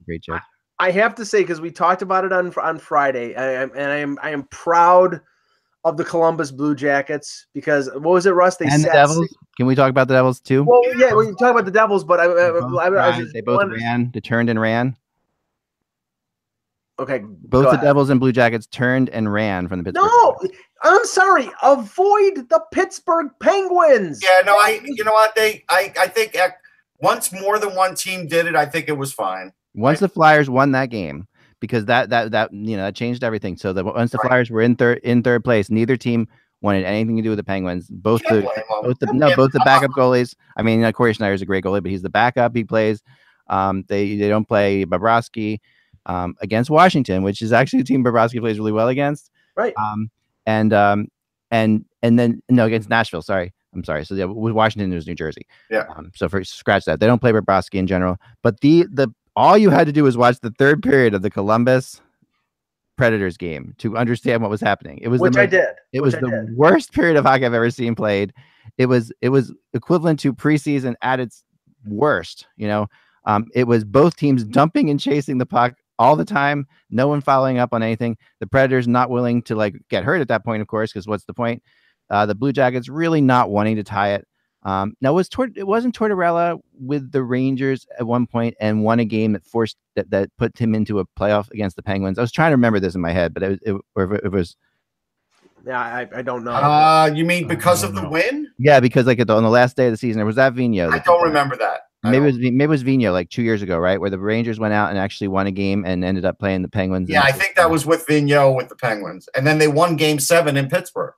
great joke. I have to say, because we talked about it on Friday, I am proud of the Columbus Blue Jackets, because what was it, Russ? The Devils. Can we talk about the Devils too? Well, yeah, we can talk about the Devils, but they both turned and ran. Okay, both the Devils and Blue Jackets turned and ran from the Pittsburgh. No, I'm sorry. Avoid the Pittsburgh Penguins. Yeah, no, you know what? I think once more than one team did it, I think it was fine. Once the Flyers won that game, because that changed everything. So once the Flyers were in third place, neither team wanted anything to do with the Penguins. Both the backup goalies. I mean, Corey Schneider is a great goalie, but he's the backup. He plays. They don't play Bobrovsky against Washington, which is actually a team Bobrovsky plays really well against. Right. And then against Nashville. Sorry. I'm sorry. So with Washington, it was New Jersey. Yeah. So scratch that. They don't play Bobrovsky in general, but the all you had to do was watch the third period of the Columbus Predators game to understand what was happening. It was I did. It was the worst period of hockey I've ever seen played. It was equivalent to preseason at its worst. It was both teams dumping and chasing the puck all the time. No one following up on anything. The Predators not willing to get hurt at that point, of course, because what's the point? The Blue Jackets really not wanting to tie it. Now it wasn't Tortorella with the Rangers at one point and won a game that put him into a playoff against the Penguins. I was trying to remember this in my head, but it was. Yeah, I don't know. You mean because of the win? Yeah, because on the last day of the season, or was that Vigneault? I don't remember that. Maybe it was Vigneault 2 years ago, right, where the Rangers went out and actually won a game and ended up playing the Penguins. Yeah, I think that was with Vigneault with the Penguins, and then they won Game 7 in Pittsburgh.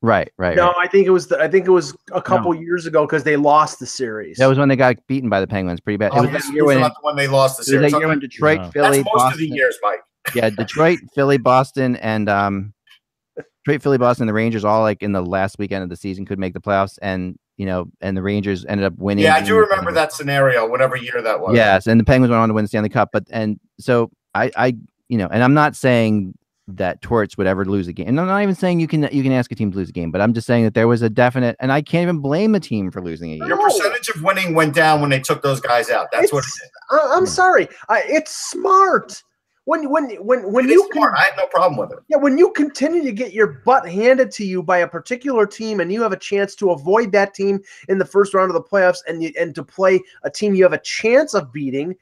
Right. No, I think it was a couple years ago because they lost the series. That was when they got beaten by the Penguins pretty bad. It was that year when they lost the series. It was that year when Detroit, Philly, that's most Boston. of the years, Mike. Yeah, Detroit, Philly, Boston, and the Rangers all in the last weekend of the season could make the playoffs, and the Rangers ended up winning. Yeah, I do remember that scenario, whatever year that was. Yes, and the Penguins went on to win the Stanley Cup, and so I and I'm not saying that Torts would ever lose a game. And I'm not even saying you can ask a team to lose a game, but I'm just saying that there was a definite, and I can't even blame the team for losing a game. Your percentage of winning went down when they took those guys out. That's what it is. I'm sorry. It's smart. When you smart. I have no problem with it. Yeah, when you continue to get your butt handed to you by a particular team, and you have a chance to avoid that team in the first round of the playoffs, and to play a team you have a chance of beating,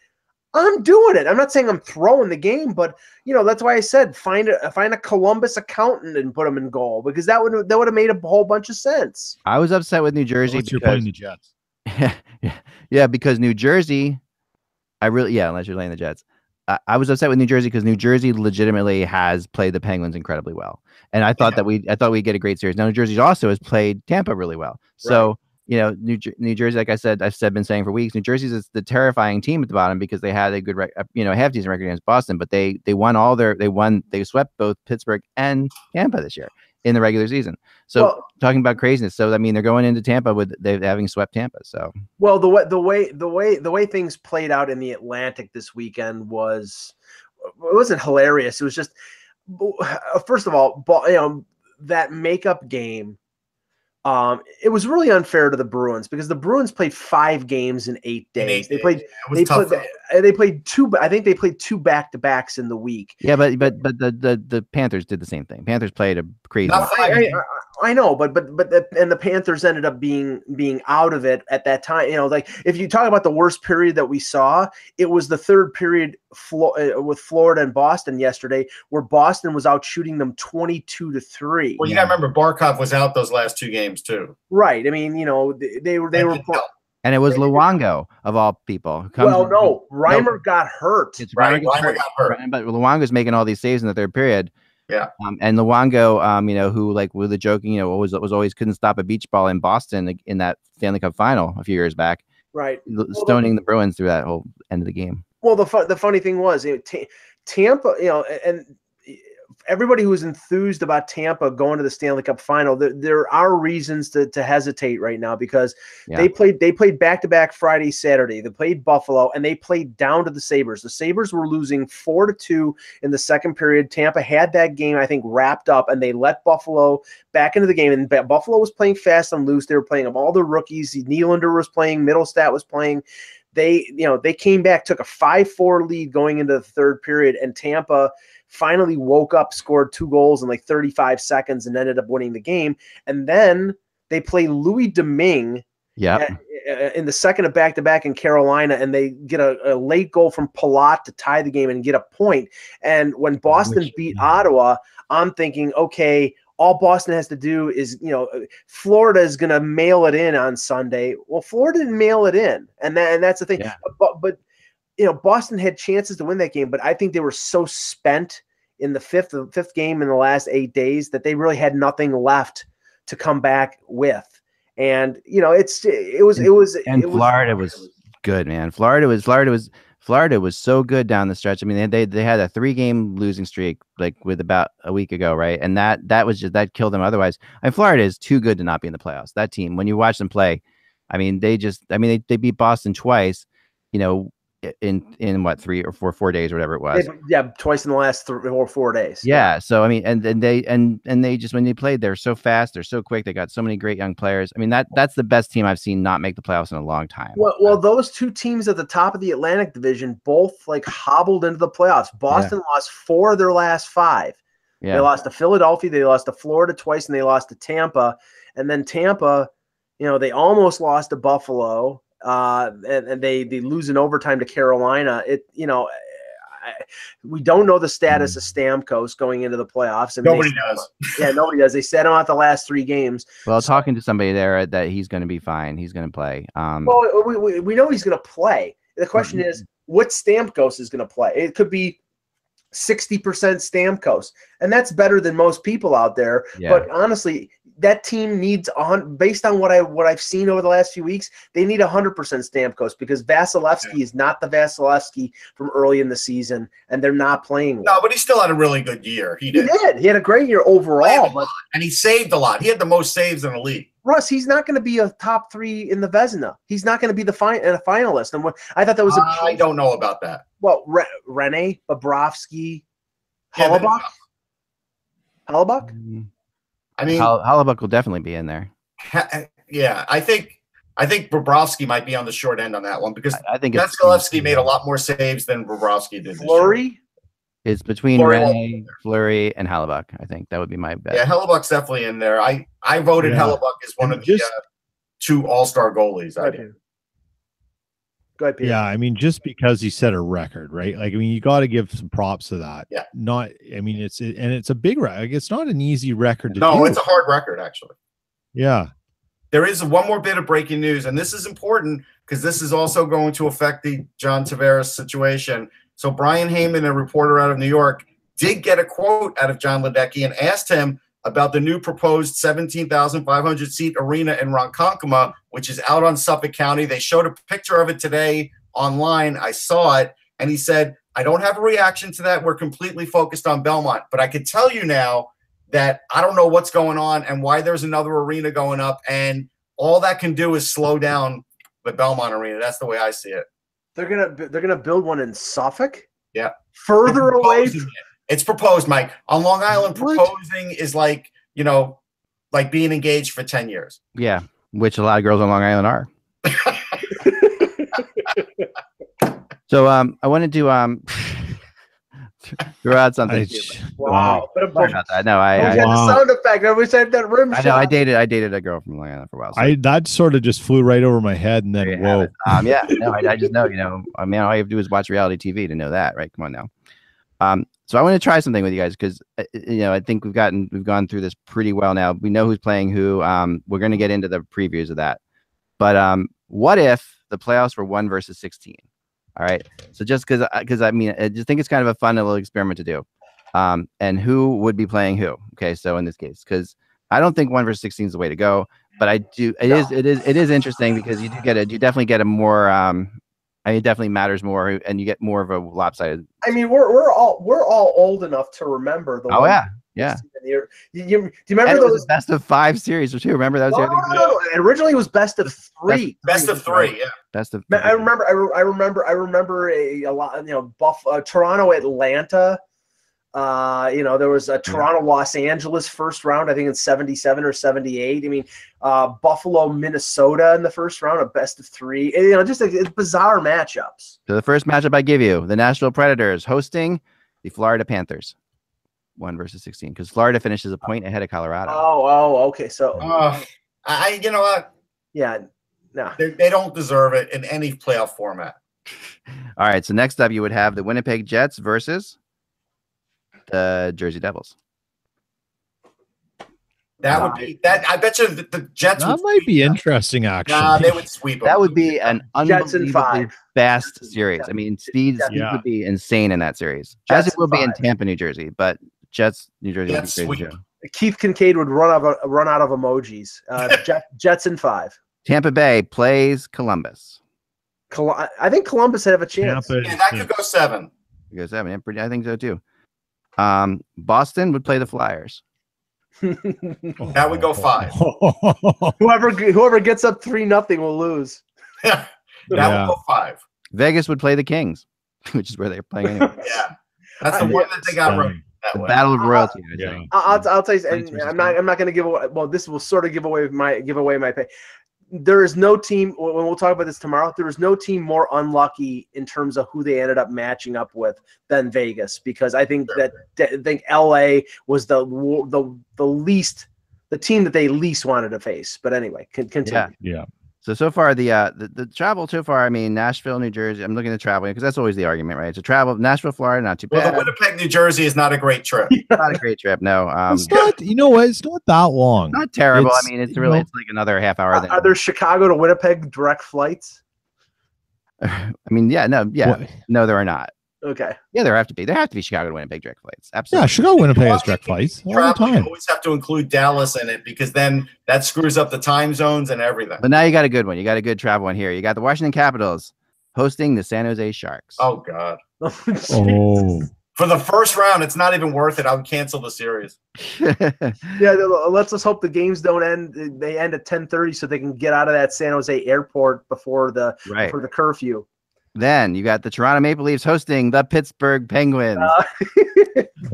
I'm doing it. I'm not saying I'm throwing the game, but that's why I said find a Columbus accountant and put them in goal, because that would have made a whole bunch of sense. I was upset with New Jersey unless you're playing the Jets. yeah, because New Jersey, unless you're playing the Jets. I was upset with New Jersey because New Jersey legitimately has played the Penguins incredibly well, and I thought we'd get a great series. Now New Jersey also has played Tampa really well, so New Jersey, like I've been saying for weeks, New Jersey's is the terrifying team at the bottom because they had a good half decent record against Boston, but they swept both Pittsburgh and Tampa this year in the regular season. So talking about craziness, so I mean they're going into Tampa with having swept Tampa. So the way things played out in the Atlantic this weekend wasn't hilarious. It was just, first of all, that makeup game. It was really unfair to the Bruins because the Bruins played 5 games in 8 days. They played two. I think they played 2 back-to-backs in the week. Yeah, but the Panthers did the same thing. Panthers played a crazy. I know, but the Panthers ended up being out of it at that time. Like if you talk about the worst period that we saw, it was the third period with Florida and Boston yesterday, where Boston was out shooting them 22-3. Well, you gotta remember Barkov was out those last 2 games too. Right. I mean, they were. And it was Luongo of all people. Reimer got hurt. It's right. Reimer got hurt. But Luongo's making all these saves in the third period. Yeah. And Luongo, who like with the joking, was always couldn't stop a beach ball in Boston in that Stanley Cup final a few years back. Right. Stoning the Bruins through that whole end of the game. Well, the funny thing was Tampa, and everybody who was enthused about Tampa going to the Stanley Cup final, there are reasons to hesitate right now because they played back-to-back Friday, Saturday. They played Buffalo, and they played down to the Sabres. The Sabres were losing 4-2 in the second period. Tampa had that game, I think, wrapped up, and they let Buffalo back into the game. And Buffalo was playing fast and loose. They were playing all the rookies. Nylander was playing. Middlestat was playing. They came back, took a 5-4 lead going into the third period, and Tampa finally woke up, scored 2 goals in like 35 seconds, and ended up winning the game. And then they play Louis Domingue in the second of back-to-back in Carolina, and they get a late goal from Palat to tie the game and get a point. And when Boston beat Ottawa, I'm thinking, okay, all Boston has to do is, Florida is going to mail it in on Sunday. Well, Florida didn't mail it in, and that's the thing. Yeah. But Boston had chances to win that game, but I think they were so spent in the fifth game in the last 8 days that they really had nothing left to come back with. And Florida was good, man. Florida was so good down the stretch. I mean, they had a 3-game losing streak like with about a week ago, right? And that killed them. Otherwise, Florida is too good to not be in the playoffs. That team, when you watch them play, I mean, they beat Boston twice, in what 3 or 4 days or whatever it was. Twice in the last 3 or 4 days. Yeah. So I mean, and they just, when they played, they're so fast, they're so quick, they got so many great young players. I mean, that's the best team I've seen not make the playoffs in a long time. Well, those 2 teams at the top of the Atlantic Division both like hobbled into the playoffs. Boston lost 4 of their last 5. Yeah. They lost to Philadelphia, they lost to Florida twice, and they lost to Tampa. And then Tampa, they almost lost to Buffalo. And they lose in overtime to Carolina. We don't know the status of Stamkos going into the playoffs. Nobody does. Yeah, nobody does. They set him out the last 3 games. Well, talking to somebody there that he's going to be fine. He's going to play. Well, we know he's going to play. The question is, what Stamkos is going to play? It could be 60% Stamkos, and that's better than most people out there. Yeah. But honestly, that team needs based on what I've seen over the last few weeks, they need 100% Stamkos because Vasilevsky is not the Vasilevsky from early in the season, and they're not playing well. No, but he still had a really good year. He did. He had a great year overall, and he saved a lot. He had the most saves in the league. Russ, he's not going to be a top 3 in the Vezina. He's not going to be a finalist. And I thought that was I don't know about that. Well, Rene, Bobrovsky, Hellebuyck. Hellebuck? I mean, Hellebuck will definitely be in there. Yeah, I think Bobrovsky might be on the short end on that one because I think Vasilevsky made a lot more saves than Bobrovsky did. Fleury? It's between Rene, Fleury, and Hellebuck. I think that would be my bet. Yeah, Hellebuck's definitely in there. I voted Hellebuck as one of the 2 All-Star goalies. I did. Go ahead, Peter. Yeah, I mean, just because he set a record, right? Like, I mean, you got to give some props to that. Yeah. It's a big record. It's not an easy record to do. No, it's a hard record, actually. Yeah. There is one more bit of breaking news, and this is important because this is also going to affect the John Tavares situation. So Brian Heyman, a reporter out of New York, did get a quote out of John Ledecky and asked him about the new proposed 17,500 seat arena in Ronkonkoma, which is out on Suffolk County. They showed a picture of it today online. I saw it, and he said, I don't have a reaction to that. We're completely focused on Belmont, but I can tell you now that I don't know what's going on and why there's another arena going up, and all that can do is slow down the Belmont arena. That's the way I see it. They're gonna build one in Suffolk. Yeah, further away. It's proposed, Mike. On Long Island, proposing is like like being engaged for 10 years. Yeah, which a lot of girls on Long Island are. So I wanted to throw out something. Wow. Sorry about that. No, I had the sound effect. I wish I had that rim shot. I know. I dated a girl from Long Island for a while. So. That sort of just flew right over my head, and then whoa. Yeah. No, I just know. I mean, all you have to do is watch reality TV to know that, right? Come on now. So I want to try something with you guys because I think we've gone through this pretty well now. We know who's playing who. We're going to get into the previews of that. But what if the playoffs were 1 versus 16? All right. So just because I mean, I just think it's kind of a fun little experiment to do. And who would be playing who? Okay. So in this case, because I don't think 1 versus 16 is the way to go, but I do. It is interesting because you definitely get a more. It definitely matters more, and you get more of a lopsided. I mean, we're all old enough to remember the. Oh yeah. Do you remember those best of 5 series or 2? Remember that was no. Originally it was best of 3. Best of 3, yeah. Best of 3. I remember a lot. Toronto, Atlanta. There was a Toronto, Los Angeles first round, I think in 77 or 78. I mean, Buffalo, Minnesota in the first round, a best of 3. Just bizarre matchups. So the first matchup I give you, the Nashville Predators hosting the Florida Panthers. 1 versus 16, because Florida finishes a point ahead of Colorado. Oh, okay. So, you know what? Yeah, no, they don't deserve it in any playoff format. All right. So next up, you would have the Winnipeg Jets versus the Jersey Devils. That would be that. I bet you the Jets. That might be interesting. Actually, nah, they would sweep them. That would be an unbelievably 5. fast series. I mean, speed would be insane in that series, as it will be in Tampa, New Jersey. But Jets, New Jersey, would be crazy. Keith Kincaid would run out of emojis. Jets in 5. Tampa Bay plays Columbus. I think Columbus have a chance. That could go 7. Go 7. I think so too. Boston would play the Flyers. That would go 5. Whoever gets up 3-0 will lose. That would go 5. Vegas would play the Kings, which is where they're playing anyway. Yeah, that's the one that they got right. The Battle of Royalty. I'll tell you, and I'm not going to give away. Well, this will sort of give away my pay. There is no team. When we'll talk about this tomorrow, there is no team more unlucky in terms of who they ended up matching up with than Vegas, because I think LA was the team that they least wanted to face. But anyway, continue. Yeah. So far the travel so far, I mean, Nashville, New Jersey, I'm looking at traveling because that's always the argument, right? So travel, Nashville, Florida, not too bad. Well, the Winnipeg, New Jersey is not a great trip. Not a great trip, no. It's not, you know what? It's not that long. Not terrible. I mean, it's really, it's like another half hour. Are there Chicago to Winnipeg direct flights? I mean, no, there are not. Okay. Yeah, there have to be. There have to be Chicago to Winnipeg direct flights. Absolutely. Yeah, Chicago Winnipeg has direct flights all the time. You always have to include Dallas in it because then that screws up the time zones and everything. But now you got a good one. You got a good travel one here. You got the Washington Capitals hosting the San Jose Sharks. Oh God. Oh. For the first round, it's not even worth it. I would cancel the series. Yeah, let's just hope the games don't end. They end at 10:30 so they can get out of that San Jose airport before the curfew. Then you got the Toronto Maple Leafs hosting the Pittsburgh Penguins.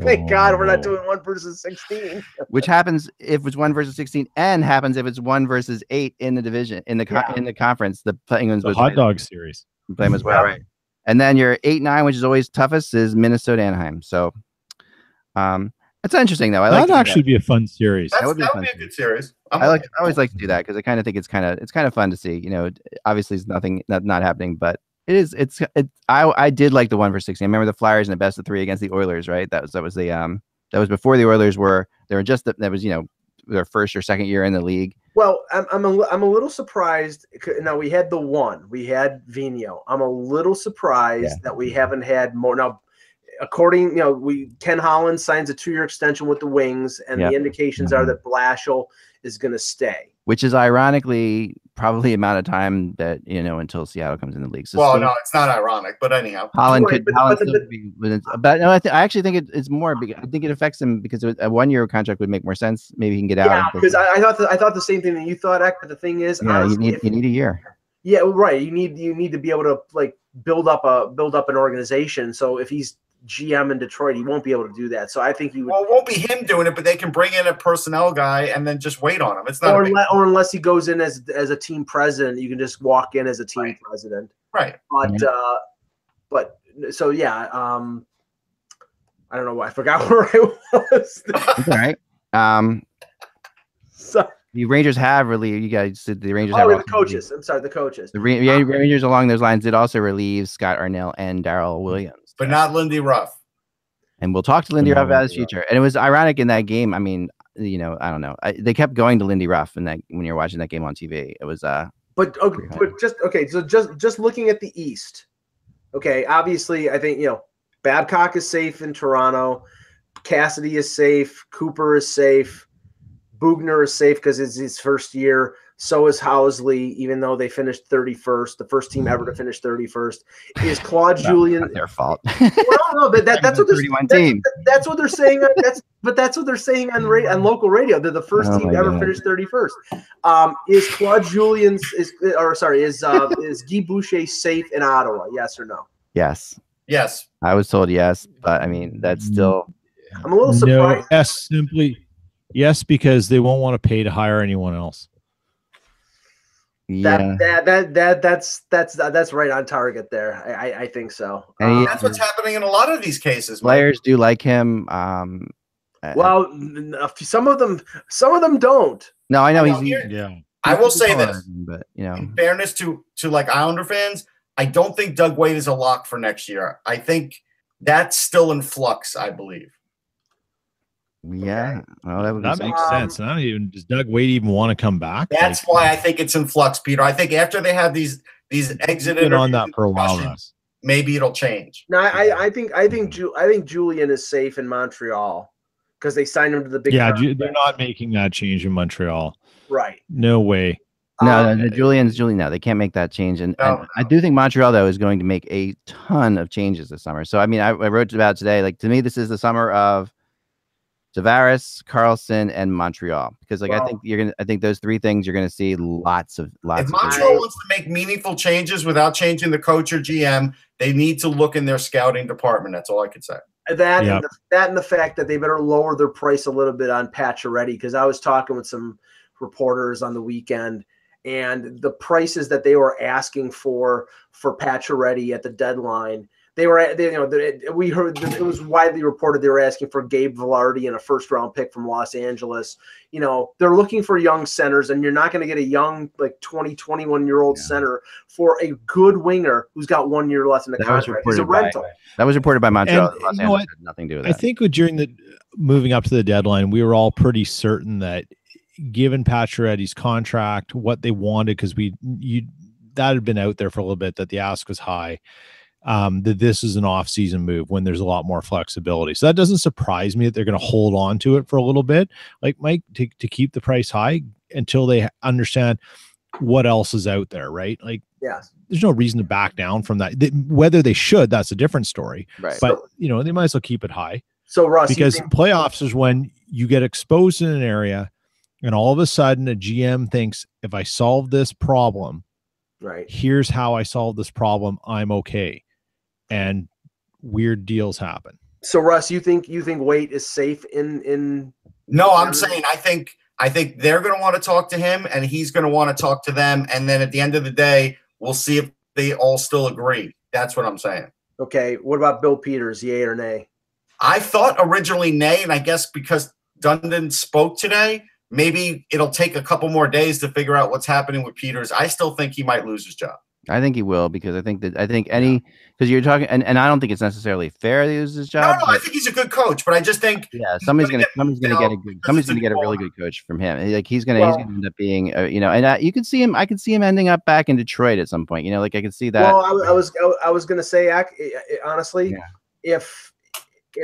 Thank God we're not doing 1 versus 16. Which happens if it's 1 versus 16, and happens if it's 1 versus 8 in the division in the conference. The Penguins the hot dog series play them as well, right? And then your 8-9, which is always toughest, is Minnesota Anaheim. So, it's interesting though. That'd actually be a fun series. That would be a good series. I always like to do that because I kind of think it's kind of fun to see. You know, obviously it's not happening, but it is. I did like the 1 versus 16. I remember the Flyers in the best of 3 against the Oilers, right? That was before the Oilers were their first or second year in the league. Well, I'm a little surprised. Now we had we had Vigneault. I'm a little surprised that we haven't had more now. According, Ken Holland signs a 2-year extension with the Wings, and the indications are that Blashill is going to stay. Which is ironically probably the amount of time that until Seattle comes in the league. So no, it's not ironic, but anyhow, Holland could still be. But no, I actually think it's more. I think it affects him because a 1-year contract would make more sense. Maybe he can get out. Yeah, because I thought the same thing that you thought. But the thing is, honestly, you need a year. Yeah, right. You need to be able to build up an organization. So if he's GM in Detroit, he won't be able to do that. So I think he would. Well, it won't be him doing it, but they can bring in a personnel guy and then just wait on him. It's not, or unless he goes in as a team president, you can just walk in as a team president, right? But so yeah, I don't know why I forgot where I was. All right. So the Rangers have relieved. You guys said the Rangers. The coaches. I'm sorry, the coaches. The Rangers along those lines did also relieve Scott Arnell and Darryl Williams. But not Lindy Ruff. And we'll talk to Lindy Ruff about his future. And it was ironic in that game. I mean, I don't know. They kept going to Lindy Ruff in that when you're watching that game on TV. It was But just looking at the East. Okay, obviously, I think Babcock is safe in Toronto. Cassidy is safe. Cooper is safe. Bugner is safe because it's his first year. So is Housley, even though they finished 31st, the first team ever to finish 31st. Is Claude Julien their fault? No, but that's what that's what they're saying. That's what they're saying on local radio. They're the first team to ever finish 31st. Is Claude Julien is Guy Boucher safe in Ottawa? Yes or no? Yes. Yes. I was told yes, but I mean that's still. I'm a little surprised. No, simply yes, because they won't want to pay to hire anyone else. Yeah, that's right on target there. I think so. That's what's happening in a lot of these cases. Players do like him. Well, some of them don't. No, I know I will say this, but in fairness to like Islander fans, I don't think Doug Weight is a lock for next year. I think that's still in flux. I believe. Yeah, well, that makes sense. Does Doug Weight even want to come back? That's why I think it's in flux, Peter. I think after they have these exit interviews on that for a while, maybe it'll change. No, I think Julien is safe in Montreal because they signed him to the big. Yeah, they're not making that change in Montreal. Right. No way. No, Julian's. No, they can't make that change. And I do think Montreal, though, is going to make a ton of changes this summer. So, I mean, I wrote about today, like, to me, this is the summer of Tavares, Carlson, and Montreal, because I think those 3 things you're going to see lots of. If Montreal wants to make meaningful changes without changing the coach or GM, they need to look in their scouting department. That's all I could say. That and the fact that they better lower their price a little bit on Pacioretty, because I was talking with some reporters on the weekend, and the prices that they were asking for Pacioretty at the deadline. We heard it was widely reported they were asking for Gabe Velarde and a first-round pick from Los Angeles. They're looking for young centers, and you're not going to get a young, 20, 21-year-old center for a good winger who's got 1 year left in the contract. He's a rental. That was reported by Montreal. Los Angeles had nothing to do with that. I think during the moving up to the deadline, we were all pretty certain that given Pacioretty's contract, what they wanted, because that had been out there for a little bit, that the ask was high. That this is an off-season move when there's a lot more flexibility. So that doesn't surprise me that they're going to hold on to it for a little bit, like Mike, to keep the price high until they understand what else is out there, right? There's no reason to back down from that. Whether they should, that's a different story. Right. But they might as well keep it high. So Russ, because playoffs is when you get exposed in an area, and all of a sudden a GM thinks, if I solve this problem, Right. Here's how I solved this problem. I'm okay. And weird deals happen. So Russ, you think Waite is safe in? No, I'm saying I think they're going to want to talk to him, and he's going to want to talk to them, and then at the end of the day, we'll see if they all still agree. That's what I'm saying. Okay. What about Bill Peters? Yay or nay? I thought originally nay, and I guess because Dundon spoke today, maybe it'll take a couple more days to figure out what's happening with Peters. I still think he might lose his job. I think he will, because because you're talking, and I don't think it's necessarily fair to use his job. No, I think he's a good coach, but I just think somebody's gonna get a really good coach from him. Like he's gonna end up being, and you can see him. I can see him ending up back in Detroit at some point. Like I could see that. Well, I was gonna say, honestly, if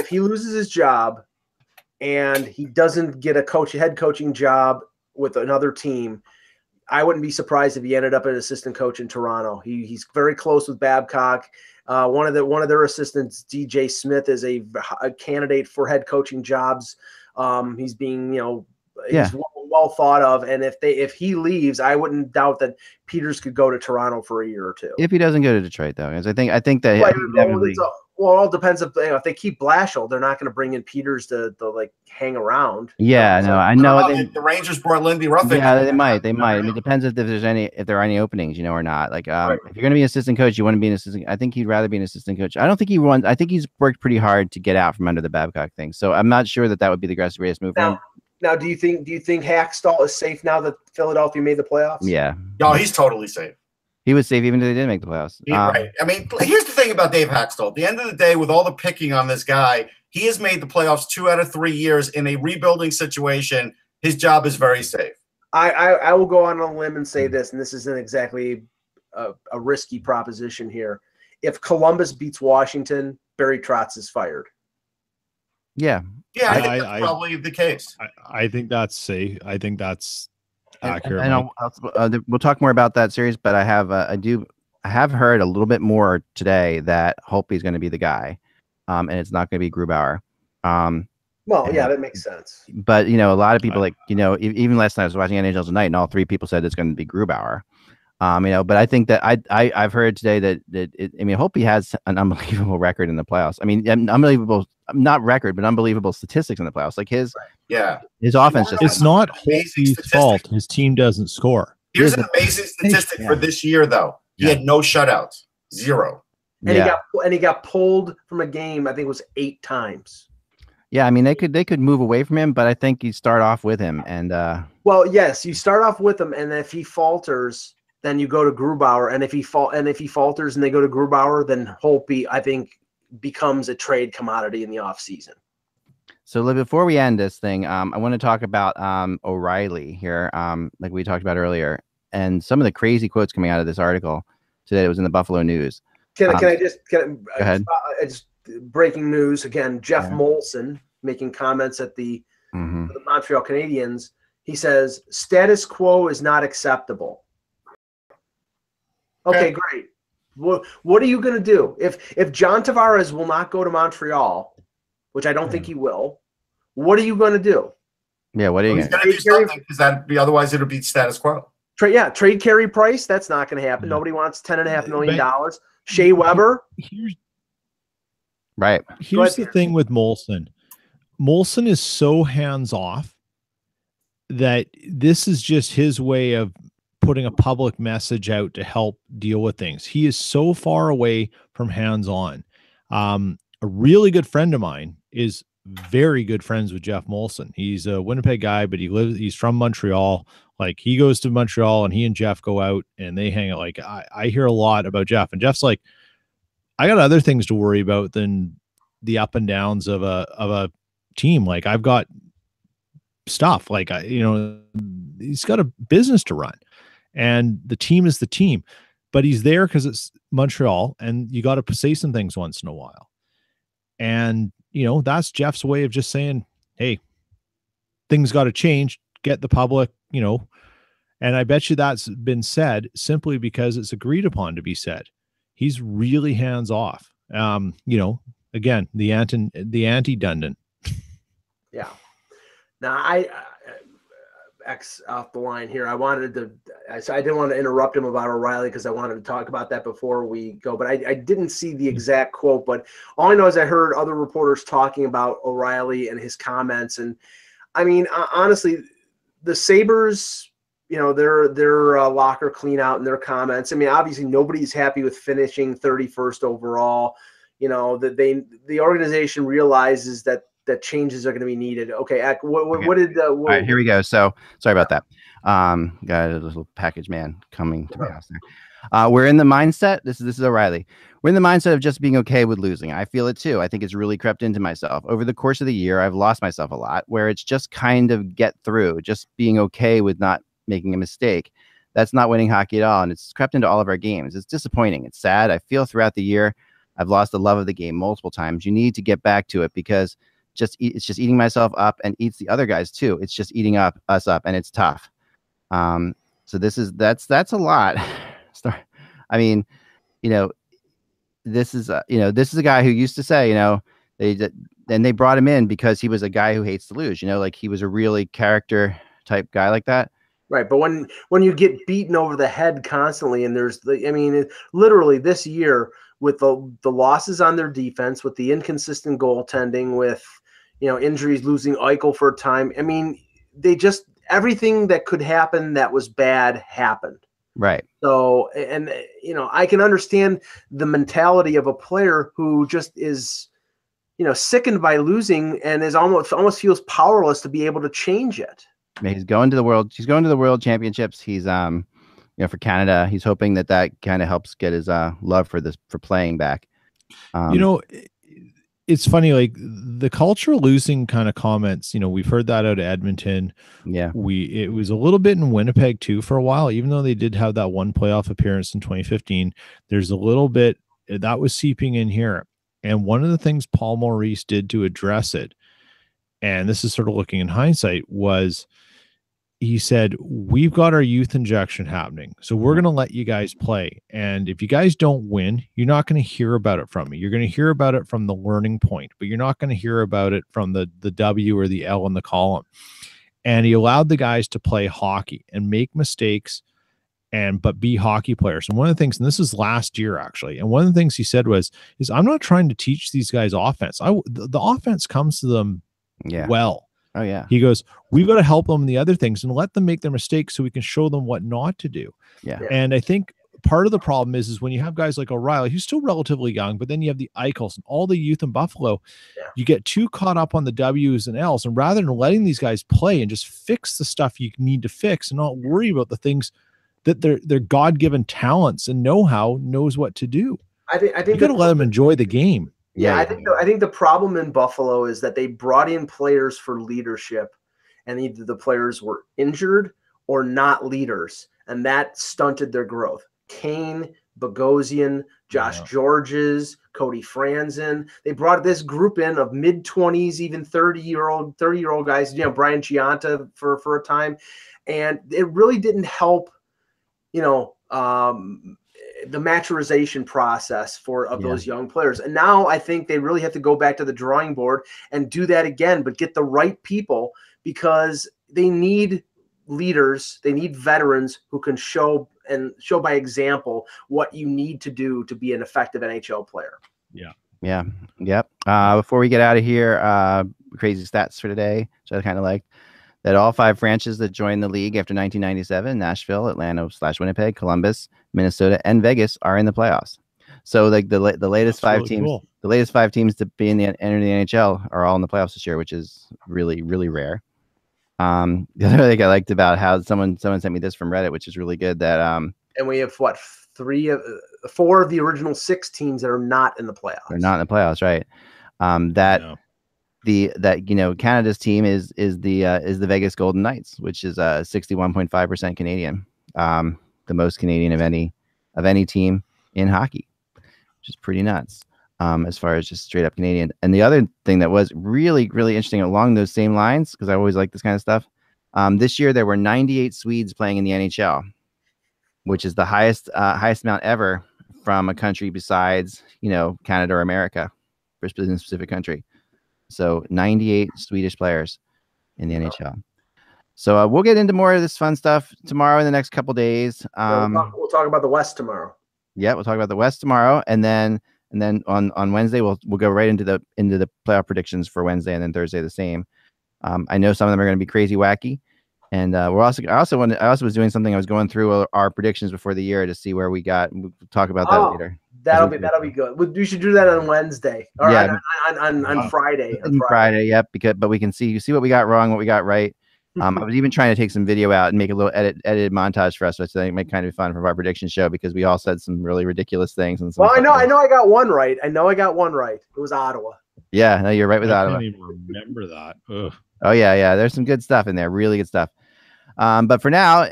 he loses his job and he doesn't get a head coaching job with another team, I wouldn't be surprised if he ended up an assistant coach in Toronto. He's very close with Babcock. One of their assistants, DJ Smith, is a candidate for head coaching jobs. He's being, he's well thought of. And if he leaves, I wouldn't doubt that Peters could go to Toronto for a year or two. If he doesn't go to Detroit, though, because I think that well, it all depends if they keep Blashill, they're not going to bring in Peters to like hang around. Yeah, no, I know. The Rangers brought Lindy Ruffin. Yeah, they might. I mean, it depends if there are any openings, or not. Like, if you're going to be an assistant coach, you want to be an assistant. I think he'd rather be an assistant coach. I don't think he wants. I think he's worked pretty hard to get out from under the Babcock thing. So I'm not sure that would be the greatest move for him. Now, do you think Hackstall is safe now that Philadelphia made the playoffs? Yeah. No, he's totally safe. He was safe even though they didn't make the playoffs. Right. I mean, here's the thing about Dave Hackstall. At the end of the day, with all the picking on this guy, he has made the playoffs 2 out of 3 years in a rebuilding situation. His job is very safe. I will go on a limb and say this, and this isn't exactly a risky proposition here. If Columbus beats Washington, Barry Trotz is fired. Yeah. Yeah, I think that's probably the case. I think that's safe. I think that's accurate. And we'll talk more about that series, but I have heard a little bit more today that Holtby is going to be the guy, and it's not going to be Grubauer. That makes sense. But a lot of people even last night I was watching NHL Tonight, and all 3 people said it's going to be Grubauer. But I think that I've heard today that Holtby has an unbelievable record in the playoffs. I mean, unbelievable, not record, but unbelievable statistics in the playoffs. Like his offense it's not Holtby's fault. His team doesn't score. Here's an amazing statistic for this year, though. He had no shutouts, 0. And he got pulled from a game. I think it was 8 times. Yeah, I mean they could move away from him, but I think you start off with him. And yes, you start off with him, and if he falters, then you go to Grubauer, and if he falters and they go to Grubauer, then Holtby, I think, becomes a trade commodity in the offseason. So before we end this thing, I want to talk about O'Reilly here, like we talked about earlier, and some of the crazy quotes coming out of this article today. It was in the Buffalo News. Go ahead. Just breaking news again. Jeff Molson making comments at the Montreal Canadiens. He says status quo is not acceptable. Okay, great. What are you going to do if John Tavares will not go to Montreal, which I don't think he will? What are you going to do? Yeah, what are you going to do? Something, because otherwise it'll be status quo. Trade Carey Price. That's not going to happen. Nobody wants $10.5 million. Shea Weber. Here's the thing with Molson. Molson is so hands off that this is just his way of putting a public message out to help deal with things. He is so far away from hands-on. A really good friend of mine is very good friends with Jeff Molson. He's a Winnipeg guy, but he's from Montreal. Like he goes to Montreal and he and Jeff go out and they hang out. Like I hear a lot about Jeff, and Jeff's like, I got other things to worry about than the up and downs of a team. Like I've got stuff like, he's got a business to run. And the team is the team, but he's there because it's Montreal, and you got to say some things once in a while. And, that's Jeff's way of just saying, hey, things got to change, get the public, and I bet you that's been said simply because it's agreed upon to be said. He's really hands off. Again, the anti-Dundon. Yeah. Now I X off the line here. I wanted to So I didn't want to interrupt him about O'Reilly because I wanted to talk about that before we go. But I didn't see the exact quote. But all I know is I heard other reporters talking about O'Reilly and his comments. And I mean, honestly, the Sabres, their locker clean out and their comments. I mean, obviously nobody's happy with finishing 31st overall. That the organization realizes that changes are going to be needed. Okay, Ak, what did? All right, here we go. So sorry about that. Got a little package man coming to my house there. We're in the mindset. This is O'Reilly. We're in the mindset of just being okay with losing. I feel it too. I think it's really crept into myself over the course of the year. I've lost myself a lot, where it's just kind of get through, just being okay with not making a mistake. That's not winning hockey at all, and it's crept into all of our games. It's disappointing. It's sad. I feel throughout the year I've lost the love of the game multiple times. You need to get back to it because it's just eating myself up and eats the other guys too. It's just eating us up, and it's tough. So that's a lot. I mean, this is a guy who used to say, they brought him in because he was a guy who hates to lose. Like he was a really character type guy like that. Right, but when you get beaten over the head constantly, and literally this year with the losses on their defense, with the inconsistent goaltending, with injuries, losing Eichel for a time. I mean, everything that could happen that was bad happened. Right. So, and I can understand the mentality of a player who just is, sickened by losing and is almost feels powerless to be able to change it. He's going to the World Championships. He's for Canada. He's hoping that kind of helps get his love for playing back. It's funny, like the culture losing kind of comments, we've heard that out of Edmonton. Yeah. It was a little bit in Winnipeg too for a while, even though they did have that one playoff appearance in 2015. There's a little bit that was seeping in here. And one of the things Paul Maurice did to address it, and this is sort of looking in hindsight, was he said, we've got our youth injection happening. So we're going to let you guys play. And if you guys don't win, you're not going to hear about it from me. You're going to hear about it from the learning point, but you're not going to hear about it from the W or the L in the column. And he allowed the guys to play hockey and make mistakes but be hockey players. And one of the things, and this is last year actually, and one of the things he said is I'm not trying to teach these guys offense. The offense comes to them well. Oh yeah. He goes, we've got to help them in the other things and let them make their mistakes so we can show them what not to do. Yeah. And I think part of the problem is when you have guys like O'Reilly, who's still relatively young, but then you have the Eichels and all the youth in Buffalo, you get too caught up on the W's and L's. And rather than letting these guys play and just fix the stuff you need to fix and not worry about the things that their God-given talents and know-how knows what to do. I think you got to let them enjoy the game. Yeah, I think the problem in Buffalo is that they brought in players for leadership, and either the players were injured or not leaders, and that stunted their growth. Kane, Bogosian, Josh Georges, Cody Franzen. They brought this group in of mid-20s, even 30-year-old guys, Brian Gianta for a time, and it really didn't help, the maturization process of those young players. And now I think they really have to go back to the drawing board and do that again, but get the right people, because they need leaders. They need veterans who can show by example what you need to do to be an effective NHL player. Yeah. Yeah. Yep. Before we get out of here, crazy stats for today, which I kind of liked. That all 5 franchises that joined the league after 1997, Nashville, Atlanta / Winnipeg, Columbus, Minnesota, and Vegas, are in the playoffs. So like the latest 5 teams, cool. The latest 5 teams to be enter the NHL are all in the playoffs this year, which is really, really rare. The other thing I liked about how someone sent me this from Reddit, which is really good. That and we have 4 of the original 6 teams that are not in the playoffs. They're not in the playoffs, right? Canada's team is the Vegas Golden Knights, which is 61.5% Canadian, the most Canadian of any team in hockey, which is pretty nuts, as far as just straight up Canadian. And the other thing that was really, really interesting along those same lines, because I always like this kind of stuff, this year there were 98 Swedes playing in the NHL, which is the highest amount ever from a country besides Canada or America, for a specific country. So 98 Swedish players in the NHL. So we'll get into more of this fun stuff tomorrow in the next couple days. We'll talk about the West tomorrow. Yeah, we'll talk about the West tomorrow, and then on Wednesday we'll go right into the playoff predictions for Wednesday, and then Thursday the same. I know some of them are going to be crazy wacky, and I also was doing something. I was going through our predictions before the year to see where we got. We'll talk about that later. That'll be good. We should do that on Wednesday or on Friday. On Friday, yep. But we can see what we got wrong, what we got right. I was even trying to take some video out and make a little edited montage for us, which I think might kind of be fun for our prediction show because we all said some really ridiculous things. And I know I got one right. It was Ottawa. Yeah, no, you're right with Ottawa. I can't even remember that. Ugh. Oh yeah. There's some good stuff in there, really good stuff. But for now,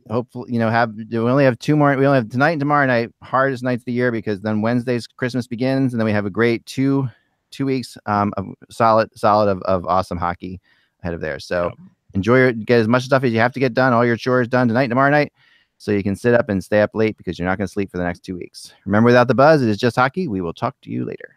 hopefully, we only have two more. We only have tonight and tomorrow night, hardest nights of the year, because then Wednesday's Christmas begins, and then we have a great two weeks of solid of awesome hockey ahead of there. So get as much stuff as you have to get done, all your chores done tonight and tomorrow night, so you can sit up and stay up late because you're not going to sleep for the next 2 weeks. Remember, without the buzz, it is just hockey. We will talk to you later.